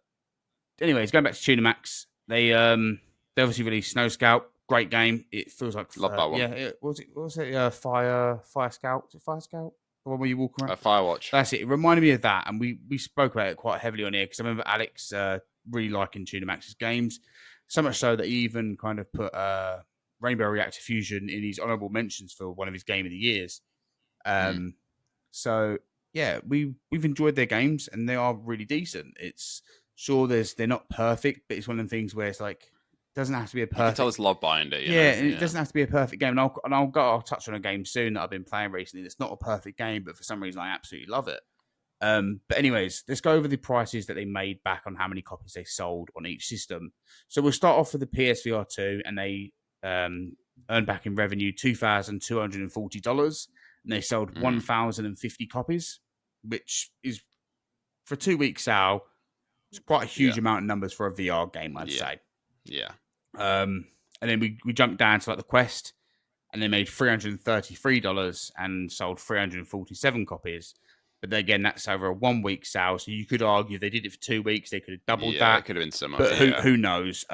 anyways, going back to Tuna Max, they obviously released Snow Scout. Great game. It feels like love that one. Yeah, what was it? Fire Scout. Was it Fire Scout? The one where you walk around? Firewatch. That's it. It reminded me of that, and we spoke about it quite heavily on here, because I remember Alex really liking Tuna Max's games, so much so that he even kind of put Rainbow Reactor Fusion in his honorable mentions for one of his Game of the Years. So yeah, we've enjoyed their games, and they are really decent. It's they're not perfect, but it's one of the things where it's like, doesn't have to be a perfect. You can tell it's love behind it. It doesn't have to be a perfect game. And I'll touch on a game soon that I've been playing recently. That's not a perfect game, but for some reason I absolutely love it. But anyways, let's go over the prices that they made back on how many copies they sold on each system. So we'll start off with the PSVR 2, and they earned back in revenue $2,240, and they sold 1,050 copies, which is, for a 2-week sale, it's quite a huge amount of numbers for a VR game, I'd say. Yeah. And then we jumped down to like the Quest, and they made $333 and sold 347 copies. But then again, that's over a 1-week sale, so you could argue if they did it for 2 weeks, they could have doubled that. Yeah, it could have been so much. But who knows?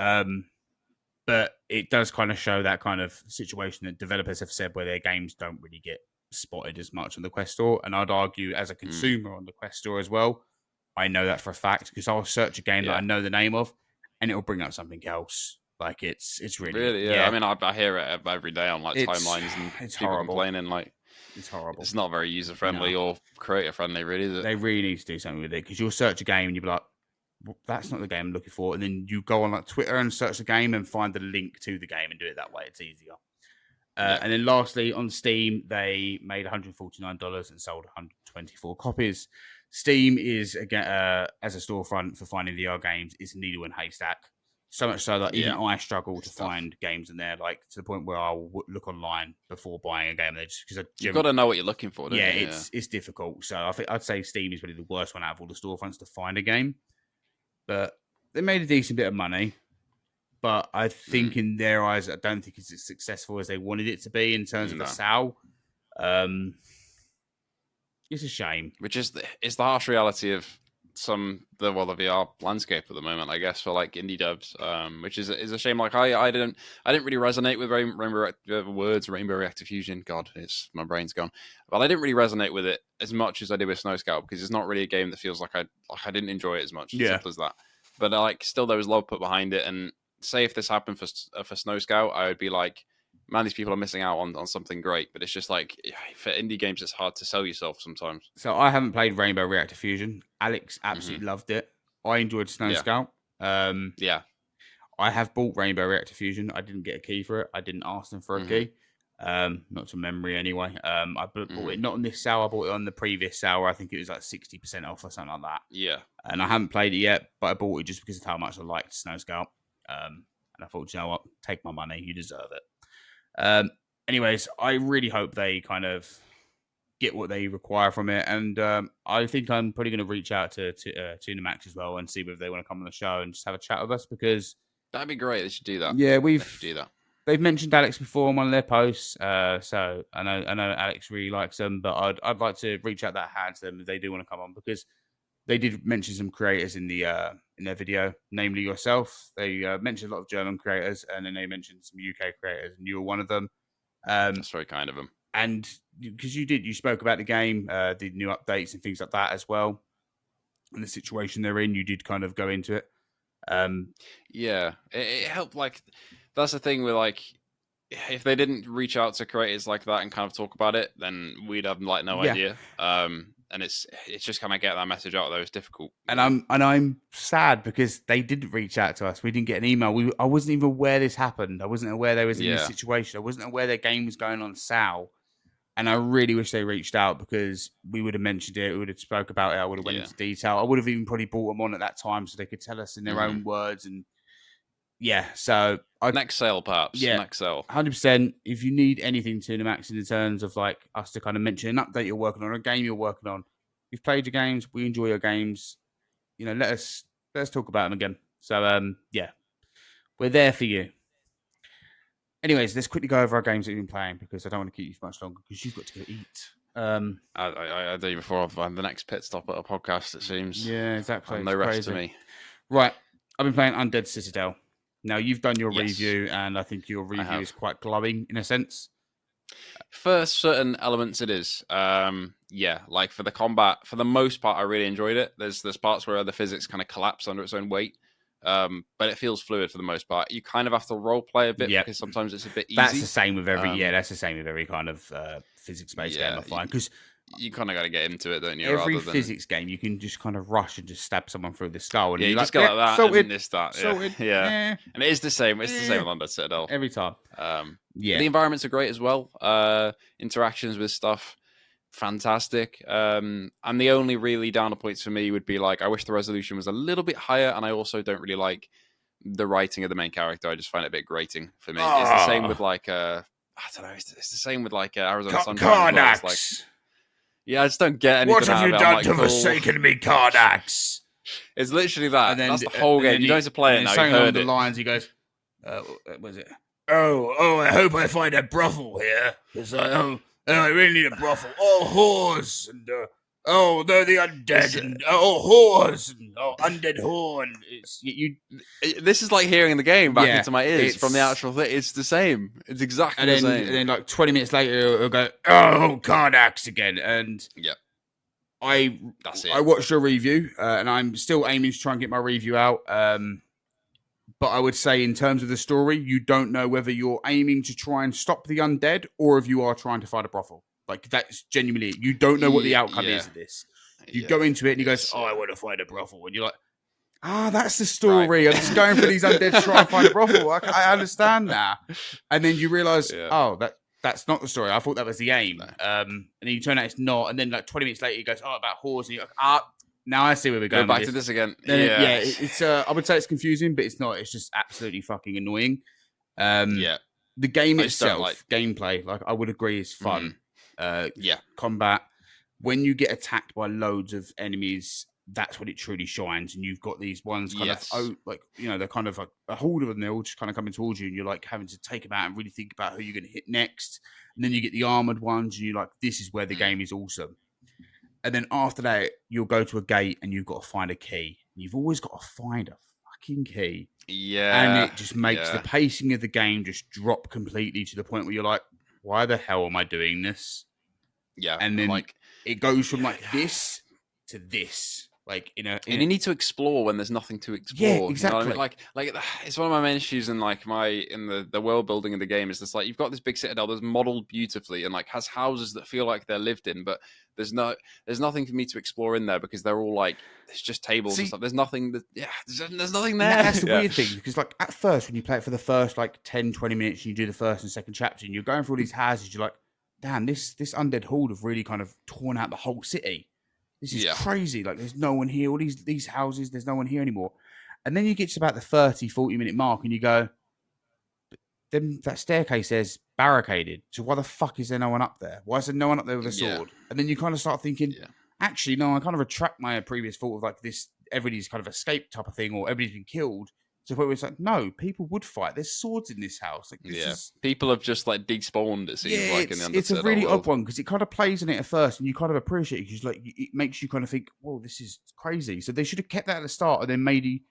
But it does kind of show that kind of situation that developers have said, where their games don't really get spotted as much on the Quest Store. And I'd argue, as a consumer on the Quest Store as well, I know that for a fact, because I'll search a game that I know the name of, and it'll bring up something else. Like it's really I mean, I hear it every day on like timelines, and it's people horrible. complaining like it's horrible. It's not very user friendly or creator friendly, really, is it? They really need to do something with it, because you'll search a game and you'll be like, well, that's not the game I'm looking for, and then you go on like Twitter and search the game and find the link to the game and do it that way. It's easier. And then lastly, on Steam, they made $149 and sold 124 copies. Steam is, again, as a storefront for finding VR games, is a needle in a haystack. So much so that even I struggle to find games in there, like to the point where I'll look online before buying a game. Because you've got to know what you're looking for. It's difficult. So I'd say Steam is really the worst one out of all the storefronts to find a game. But they made a decent bit of money. But I think in their eyes, I don't think it's as successful as they wanted it to be in terms of a sale. It's a shame. Which is it's the harsh reality of the VR landscape at the moment, I guess, for like indie devs, which is a shame. Like I didn't really resonate with Rainbow Reactor Fusion. God, my brain's gone. Well, I didn't really resonate with it as much as I did with Snow Scout, because it's not really a game that feels like I didn't enjoy it as much. As simple as that. But like still, there was love put behind it. And say if this happened for Snow Scout, I would be like, man, these people are missing out on something great. But it's just like, for indie games, it's hard to sell yourself sometimes. So I haven't played Rainbow Reactor Fusion. Alex absolutely loved it. I enjoyed Snow Scout. I have bought Rainbow Reactor Fusion. I didn't get a key for it. I didn't ask them for a key. Not to memory anyway. I bought it not on this sale. I bought it on the previous sale, where I think it was like 60% off or something like that. Yeah. And I haven't played it yet, but I bought it just because of how much I liked Snow Scout. And I thought, you know what? Take my money. You deserve it. Anyways, I really hope they kind of get what they require from it. And I think I'm probably going to reach out to Tuna Max as well and see whether they want to come on the show and just have a chat with us, because that'd be great. They should do that. Yeah, they should do that. They've mentioned Alex before on one of their posts, so I know Alex really likes them, but I'd like to reach out that hand to them if they do want to come on, because they did mention some creators in their video, namely yourself. They mentioned a lot of German creators, and then they mentioned some UK creators, and you were one of them. That's very kind of them. And because you spoke about the game, the new updates and things like that as well. and the situation they're in, you did kind of go into it. Yeah, it helped. Like, that's the thing with like, if they didn't reach out to creators like that and kind of talk about it, then we'd have like no Yeah. idea. And it's just kind of get that message out there. It's difficult. And I'm sad because they didn't reach out to us. We didn't get an email. I wasn't even aware this happened. I wasn't aware they was in this situation. I wasn't aware their game was going on sale. And I really wish they reached out because we would have mentioned it. We would have spoke about it. I would have went into detail. I would have even probably brought them on at that time so they could tell us in their own words. And so next sale, perhaps. Yeah, next sale. 100%. If you need anything to the max in terms of like us to kind of mention an update you're working on, a game you're working on, you've played your games, we enjoy your games. Let's talk about them again. So we're there for you. Anyways, let's quickly go over our games that we've been playing because I don't want to keep you for much longer because you've got to go eat. I do before I'm the next pit stop at a podcast, it seems. Yeah, exactly. No rest to me. Right. I've been playing Undead Citadel. Now, you've done your review, and I think your review is quite glowing in a sense. For certain elements, it is. Like for the combat, for the most part, I really enjoyed it. There's parts where the physics kind of collapse under its own weight. But it feels fluid for the most part. You kind of have to role play a bit because sometimes it's a bit easy. That's the same with every that's the same with every kind of physics-based game I find because you kind of got to get into it, don't you? Every physics game, you can just kind of rush and just stab someone through the skull, and you you're just like, go like that, sorted, and this, that, yeah. And it is the same. It's the same with Undead Citadel every time. The environments are great as well. Interactions with stuff, fantastic. And the only really downer points for me would be like, I wish the resolution was a little bit higher, and I also don't really like the writing of the main character. I just find it a bit grating for me. It's the same with like I don't know. It's the same with like Arizona Sunshine. As well. It's like, I just don't get anything. What have you done to forsaken me, Cardax? It's literally that. That's the whole game. You don't have to play it now. You've heard the lines. He goes, "What was it? Oh! I hope I find a brothel here because I really need a brothel. Oh, whores and they're the undead and whores and undead whore and This is like hearing the game back into my ears from the actual thing. It's the same. It's exactly the same. And then like 20 minutes later, it'll go, oh, Cardax again. And I watched your review and I'm still aiming to try and get my review out. But I would say in terms of the story, you don't know whether you're aiming to try and stop the undead or if you are trying to find a brothel. Like, that's genuinely it. You don't know what the outcome is of this. You go into it and he goes, I want to find a brothel. And you're like, that's the story. Right. I'm just going for these undead to try and find a brothel. I understand now. And then you realise, that's not the story. I thought that was the aim. No. And then you turn out it's not. And then like 20 minutes later, he goes, about whores. And you're like, now I see where we're going. Go back to this again. It's I would say it's confusing, but it's not. It's just absolutely fucking annoying. The game itself, gameplay, like I would agree, is fun. Combat. When you get attacked by loads of enemies, that's when it truly shines. And you've got these ones kind of, they're kind of like a horde of them. They're all just kind of coming towards you, and you're like having to take them out and really think about who you're going to hit next. And then you get the armored ones, and you're like, this is where the game is awesome. And then after that, you'll go to a gate and you've got to find a key. You've always got to find a fucking key. Yeah. And it just makes the pacing of the game just drop completely to the point where you're like, why the hell am I doing this? Yeah. And then it goes from like this to this. Like, and you need to explore when there's nothing to explore. Yeah, exactly. You know what I mean? Like it's one of my main issues in like the world building of the game is this, like, you've got this big citadel that's modeled beautifully and like has houses that feel like they're lived in, but there's nothing for me to explore in there because they're all like, there's just tables and stuff. There's nothing there's nothing there. That's the weird thing, because like at first when you play it for the first like 10, 20 minutes and you do the first and second chapter and you're going through all these houses, you're like, damn, this undead horde have really kind of torn out the whole city. This is crazy. Like, there's no one here. All these houses, there's no one here anymore. And then you get to about the 30, 40-minute mark and you go, then that staircase says barricaded. So why the fuck is there no one up there? Why is there no one up there with a sword? And then you kind of start thinking, actually, no, I kind of retract my previous thought of like this, everybody's kind of escaped type of thing, or everybody's been killed. So it's like, no, people would fight. There's swords in this house. Like, people have just like despawned. It seems like in the Undead it's a really odd one because it kind of plays in it at first, and you kind of appreciate it because like it makes you kind of think, "Whoa, this is crazy." So they should have kept that at the start, and then maybe,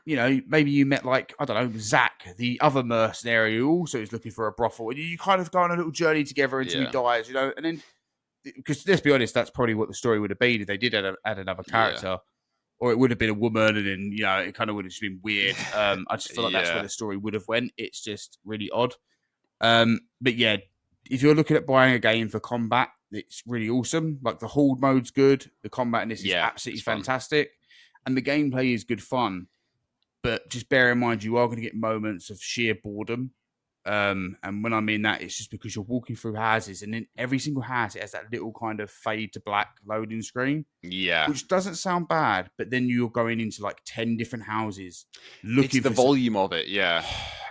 maybe you met like, I don't know, Zach, the other mercenary who also is looking for a brothel, and you kind of go on a little journey together until he dies, and then because let's be honest, that's probably what the story would have been if they did add another character, or it would have been a woman, and then it kind of would have just been weird. I just feel like that's where the story would have went. It's just really odd. But yeah, if you're looking at buying a game for combat, it's really awesome. Like the horde mode's good, the combat in this is absolutely fantastic, and the gameplay is good fun. But just bear in mind, you are going to get moments of sheer boredom. And when I mean that, it's just because you're walking through houses, and in every single house, it has that little kind of fade to black loading screen. Yeah. Which doesn't sound bad, but then you're going into like 10 different houses looking for the volume of it,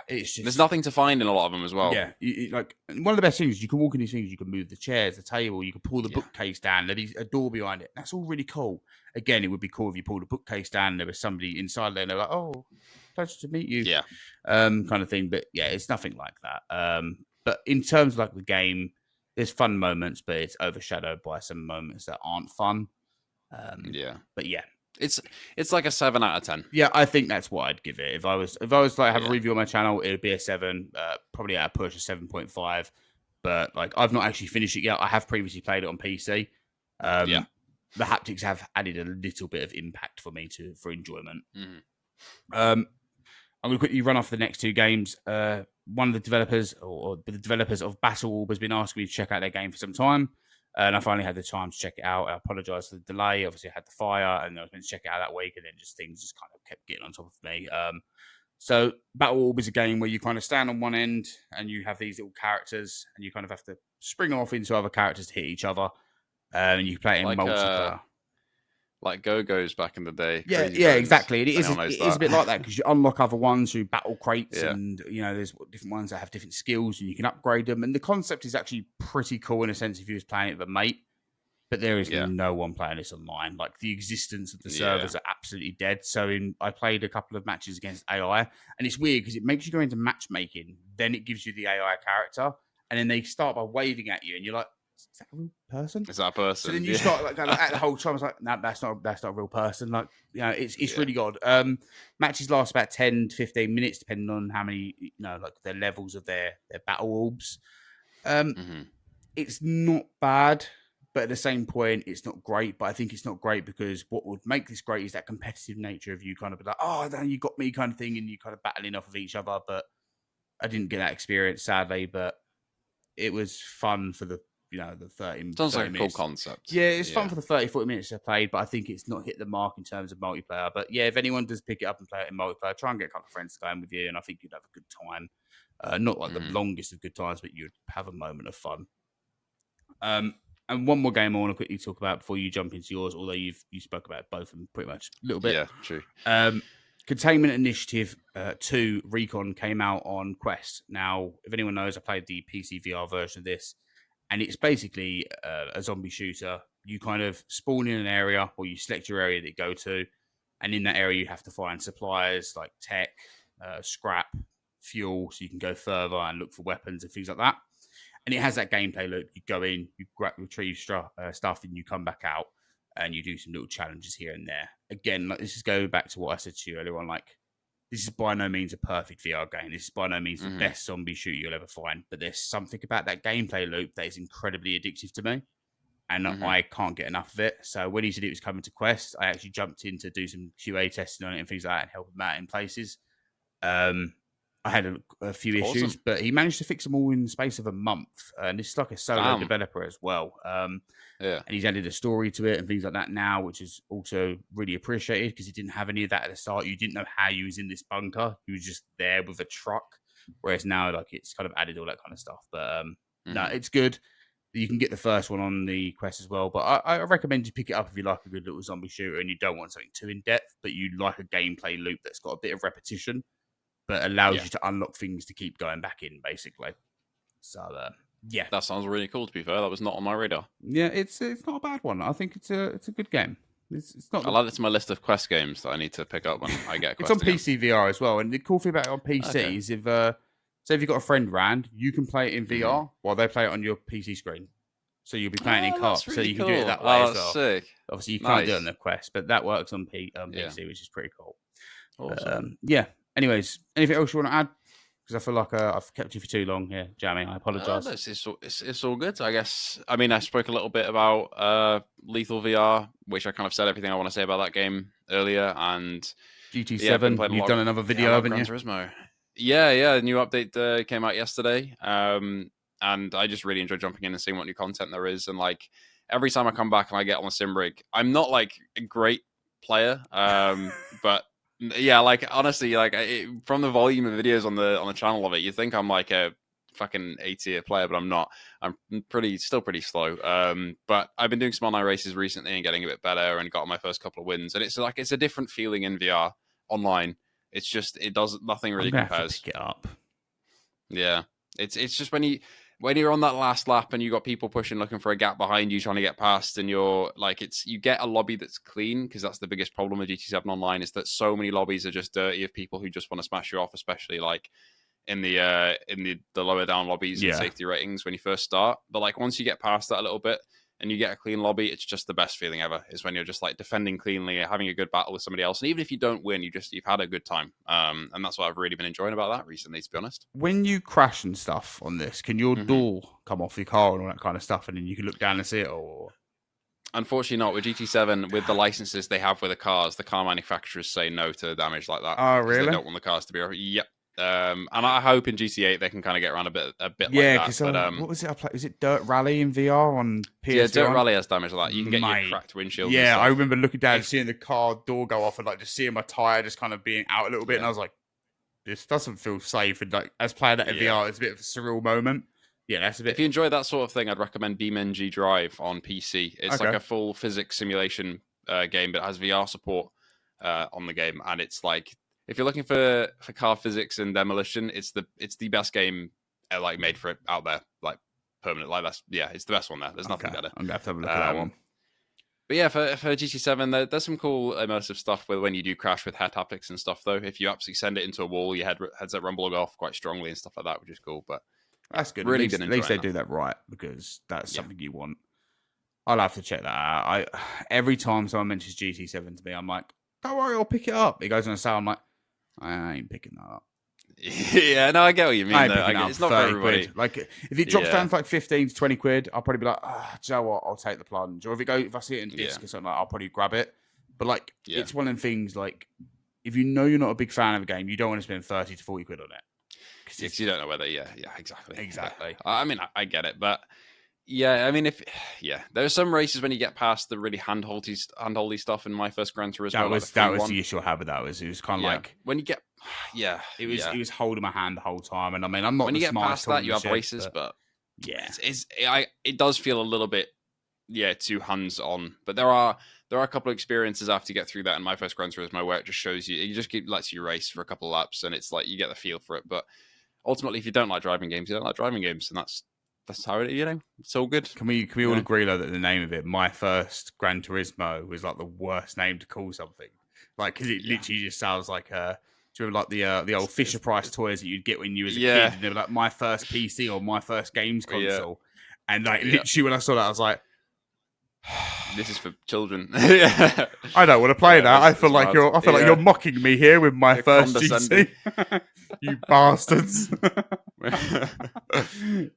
It's just, there's nothing to find in a lot of them as well. Yeah, like one of the best things is you can walk in these things, you can move the chairs, the table, you can pull the bookcase down, there's a door behind it. That's all really cool. Again, it would be cool if you pulled a bookcase down and there was somebody inside there and they're like, oh, pleasure to meet you. Yeah. Kind of thing. But yeah, it's nothing like that. But in terms of like the game, there's fun moments, but it's overshadowed by some moments that aren't fun. But yeah. It's like a 7 out of 10. Yeah, I think that's what I'd give it. If I was like have a review on my channel, it would be a 7, probably at a push a 7.5. But like I've not actually finished it yet. I have previously played it on PC. The haptics have added a little bit of impact for me for enjoyment. I'm going to quickly run off the next 2 games. One of the developers, or the developers of Battle Orb, has been asking me to check out their game for some time. And I finally had the time to check it out. I apologise for the delay. Obviously, I had the fire, and I was going to check it out that week, and then things just kind of kept getting on top of me. So Battle Orb is a game where you kind of stand on one end, and you have these little characters, and you kind of have to spring off into other characters to hit each other, and you can play it in multiplayer. Like Go-Go's back in the day. Yeah, exactly. It is a bit like that because you unlock other ones through battle crates, and there's different ones that have different skills, and you can upgrade them. And the concept is actually pretty cool in a sense if you was playing it with a mate. But there is no one playing this online. Like the existence of the servers are absolutely dead. So I played a couple of matches against AI, and it's weird because it makes you go into matchmaking, then it gives you the AI character, and then they start by waving at you, and you're like, is that a real person? Is that a person? So then you start like at the whole time. I was like, no, that's not a real person. Like, it's really odd. Matches last about 10 to 15 minutes, depending on how many, like the levels of their battle orbs. It's not bad, but at the same point, it's not great. But I think it's not great because what would make this great is that competitive nature of you kind of be like, oh, then you got me kind of thing, and you kind of battling off of each other. But I didn't get that experience, sadly. But it was fun for the 30 Sounds like a minutes. cool concept. Yeah, it's fun for the 30-40 minutes I played, but I think it's not hit the mark in terms of multiplayer. But yeah, if anyone does pick it up and play it in multiplayer, try and get a couple of friends to go in with you, and I think you'd have a good time. Not like the longest of good times, but you'd have a moment of fun. And one more game I want to quickly talk about before you jump into yours, although you spoke about both of them pretty much a little bit. Yeah, true. Containment Initiative 2 Recon came out on Quest. Now, if anyone knows, I played the PC VR version of this. And it's basically a zombie shooter. You kind of spawn in an area, or you select your area that you go to. And in that area, you have to find supplies like tech, scrap, fuel, so you can go further and look for weapons and things like that. And it has that gameplay loop. You go in, you retrieve stuff, and you come back out, and you do some little challenges here and there. Again, like this is going back to what I said to you earlier on, like, this is by no means a perfect VR game. This is by no means the best zombie shooter you'll ever find. But there's something about that gameplay loop that is incredibly addictive to me. And I can't get enough of it. So when he said it was coming to Quest, I actually jumped in to do some QA testing on it and things like that and help him out in places. I had a few issues, but he managed to fix them all in the space of a month. And this is like a solo developer as well. And he's added a story to it and things like that now, which is also really appreciated because he didn't have any of that at the start. You didn't know how you was in this bunker. You was just there with a truck. Whereas now, like, it's kind of added all that kind of stuff. But no, it's good. You can get the first one on the Quest as well. But I recommend you pick it up if you like a good little zombie shooter and you don't want something too in-depth, but you like a gameplay loop that's got a bit of repetition, but allows you to unlock things to keep going back in, basically. So, yeah. That sounds really cool, to be fair. That was not on my radar. Yeah, it's not a bad one. I think it's a good game. It's not. I'll add it to my list of Quest games that I need to pick up when I get Quest. It's on PC VR as well. And the cool thing about it on PC is if you've got a friend around, you can play it in VR while they play it on your PC screen. So you'll be playing in co-op, so you can do it that way as well. Sick. Obviously, you can't do it on the Quest, but that works on PC, which is pretty cool. Awesome. Yeah. Anyways, anything else you want to add? Because I feel like I've kept you for too long here, Jammy. I apologise. No, it's all good, I guess. I mean, I spoke a little bit about Lethal VR, which I kind of said everything I want to say about that game earlier, and yeah, I've been GT7, playing a you've lot. done another Yeah, a video, lot of haven't Gran you? Turismo. Yeah, the new update came out yesterday, and I just really enjoy jumping in and seeing what new content there is. And like every time I come back and I get on the sim rig, I'm not like a great player, but yeah, like honestly, like from the volume of videos on the channel of it, you think I'm like a fucking A-tier player, but I'm not. I'm still pretty slow. But I've been doing some online races recently and getting a bit better, and got my first couple of wins. And it's like it's a different feeling in VR online. It's just it does nothing I'm really gonna have to compares. pick it up. Yeah, it's just when you're on that last lap and you got people pushing, looking for a gap behind you, trying to get past, and you're like, you get a lobby that's clean, because that's the biggest problem with GT7 Online, is that so many lobbies are just dirty of people who just want to smash you off, especially like in the lower down lobbies and Yeah. safety ratings when you first start. But like once you get past that a little bit and you get a clean lobby, it's just the best feeling ever. Is when you're just like defending cleanly, having a good battle with somebody else, and even if you don't win, you've had a good time. And that's what I've really been enjoying about that recently, to be honest. When you crash and stuff on this, can your door come off your car and all that kind of stuff, and then you can look down and see it? Or Unfortunately, not with GT7. With the licenses they have with the cars, the car manufacturers say no to damage like that. oh, Because they really? don't want the cars to be. Yep. And I hope in GT8 they can kind of get around a bit like Yeah, that. because But what was it I played? Was it Dirt Rally in VR on yeah, PS? Dirt Rally has damage like that. You can get your Mate, cracked windshield. yeah, and stuff. I remember looking down and seeing the car door go off, and like just seeing my tire just kind of being out a little bit, and I was like, "This doesn't feel safe." And like as playing that in VR, it's a bit of a surreal moment. Yeah, that's a bit. If you enjoy that sort of thing, I'd recommend BeamNG Drive on PC. It's like a full physics simulation game, but it has VR support on the game, and it's like if you're looking for car physics and demolition, it's the best game like made for it out there, like permanent. Like it's the best one there. There's nothing better. I'm gonna have to have a look at that one. But yeah, for GT7, there's some cool immersive stuff with when you do crash with head haptics and stuff. Though, if you absolutely send it into a wall, your headset rumble off quite strongly and stuff like that, which is cool. But that's good. Really at least they do that right, because that's something you want. I'll have to check that out. Every time someone mentions GT7 to me, I'm like, don't worry, I'll pick it up. It goes on a sale. I'm like, I ain't picking that up. Yeah, no, I get what you mean. It's not for everybody. Quid. Like, if it drops down to like 15 to 20 quid, I'll probably be like, do you know what? I'll take the plunge. Or if I see it in disc or something, I'll probably grab it. But like, it's one of them things. Like, if you know you're not a big fan of a game, you don't want to spend 30 to 40 quid on it. Because you don't know whether, exactly. Exactly. I mean, I get it, but yeah, I mean, there are some races when you get past the really handholdy stuff in my first Gran Turismo. That was the issue I had with that. It was kind of like when you get, it was holding my hand the whole time, and I mean, I'm not when you get past that, you have races, but it does feel a little bit too hands on. But there are a couple of experiences after you get through that in my first Gran Turismo where it just shows you, lets you race for a couple of laps, and it's like you get the feel for it, but. Ultimately, if you don't like driving games, you don't like driving games, and that's how it. It's all good. Can we all agree though that the name of it, my first Gran Turismo, was like the worst name to call something? Like, because it literally just sounds like a. Do you remember like the old Fisher Price toys that you'd get when you was a kid, and they were like my first PC or my first games console, and like literally when I saw that, I was like. This is for children. I don't want to play that. I feel like you're mocking me here with my first GT. You bastards.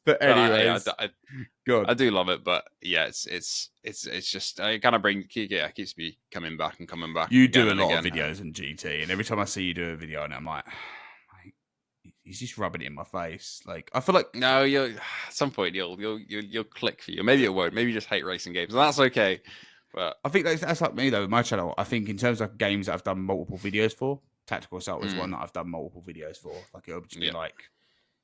But anyways, I do love it, but it's just it kind of keeps me coming back. You do a lot of videos in GT, and every time I see you do a video on it, I'm like, he's just rubbing it in my face. Like, I feel like no, at some point you'll click for you. Maybe it won't. Maybe you just hate racing games, and that's okay. But I think that's like me though with my channel. I think in terms of games that I've done multiple videos for, Tactical Assault was one that I've done multiple videos for. Like, it'll just be like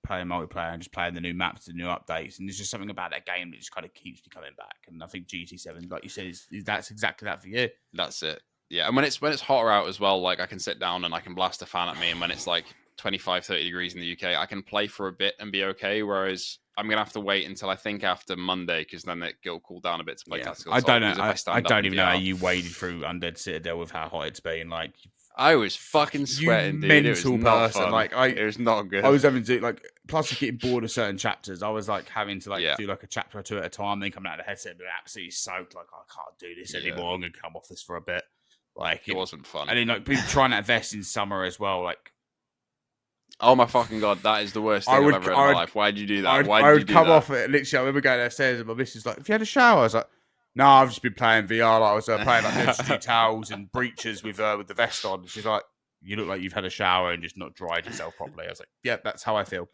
playing multiplayer and just playing the new maps, the new updates, and there's just something about that game that just kind of keeps me coming back. And I think GT7, like you said, is that's exactly that for you. That's it. Yeah, and when it's hotter out as well, like I can sit down and I can blast a fan at me, and when it's like 25, 30 degrees in the UK, I can play for a bit and be okay. Whereas I'm gonna have to wait until I think after Monday, because then it'll cool down a bit to play Tactical Assault. I don't know. I don't even know how you waded through Undead Citadel with how hot it's been. Like, I was fucking sweating, dude. It was not fun. Like, it was not good. I was having to plus of getting bored of certain chapters. I was like having to do like a chapter or two at a time, then coming out of the headset and being absolutely soaked. Like, I can't do this anymore. I'm gonna come off this for a bit. Like, it wasn't fun. And then like people trying to invest in summer as well. Like, Oh my fucking god, that is the worst thing I've ever heard in my life. Why did you do that? Why I did you would do come that? off it. Literally, I remember going downstairs and my missus was like, "Have you had a shower?" I was like, "No, I've just been playing VR. Like, I was playing like Legendary Towels and Breaches with the vest on." And she's like, "You look like you've had a shower and just not dried yourself properly." I was like, "Yeah, that's how I feel."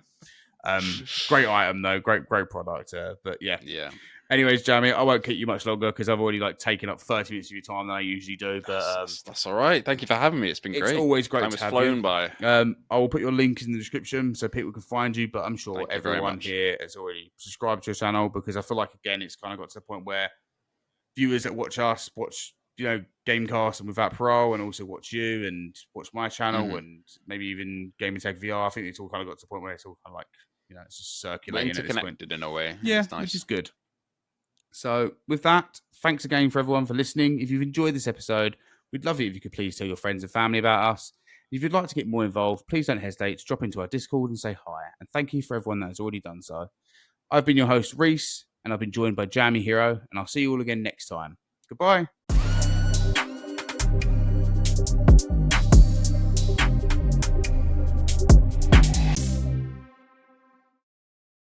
Great item though, great product. But yeah. Anyways, Jamie, I won't keep you much longer because I've already taken up 30 minutes of your time than I usually do. But that's all right. Thank you for having me. It's been great. It's always great Time to has have flown you. by. I will put your link in the description so people can find you. But I'm sure everyone here has already subscribed to your channel because I feel like again it's kind of got to the point where viewers that watch us watch Gamecast and Without Parole and also watch you and watch my channel and maybe even Gaming Tech VR. I think it's all kind of got to the point where it's all kind of it's just circulating. Interconnected in a way. Yeah, nice. Which is good. So with that, thanks again for everyone for listening. If you've enjoyed this episode, we'd love it if you could please tell your friends and family about us. If you'd like to get more involved, please don't hesitate to drop into our Discord and say hi. And thank you for everyone that has already done so. I've been your host, Reece, and I've been joined by Jammyhero, and I'll see you all again next time. Goodbye.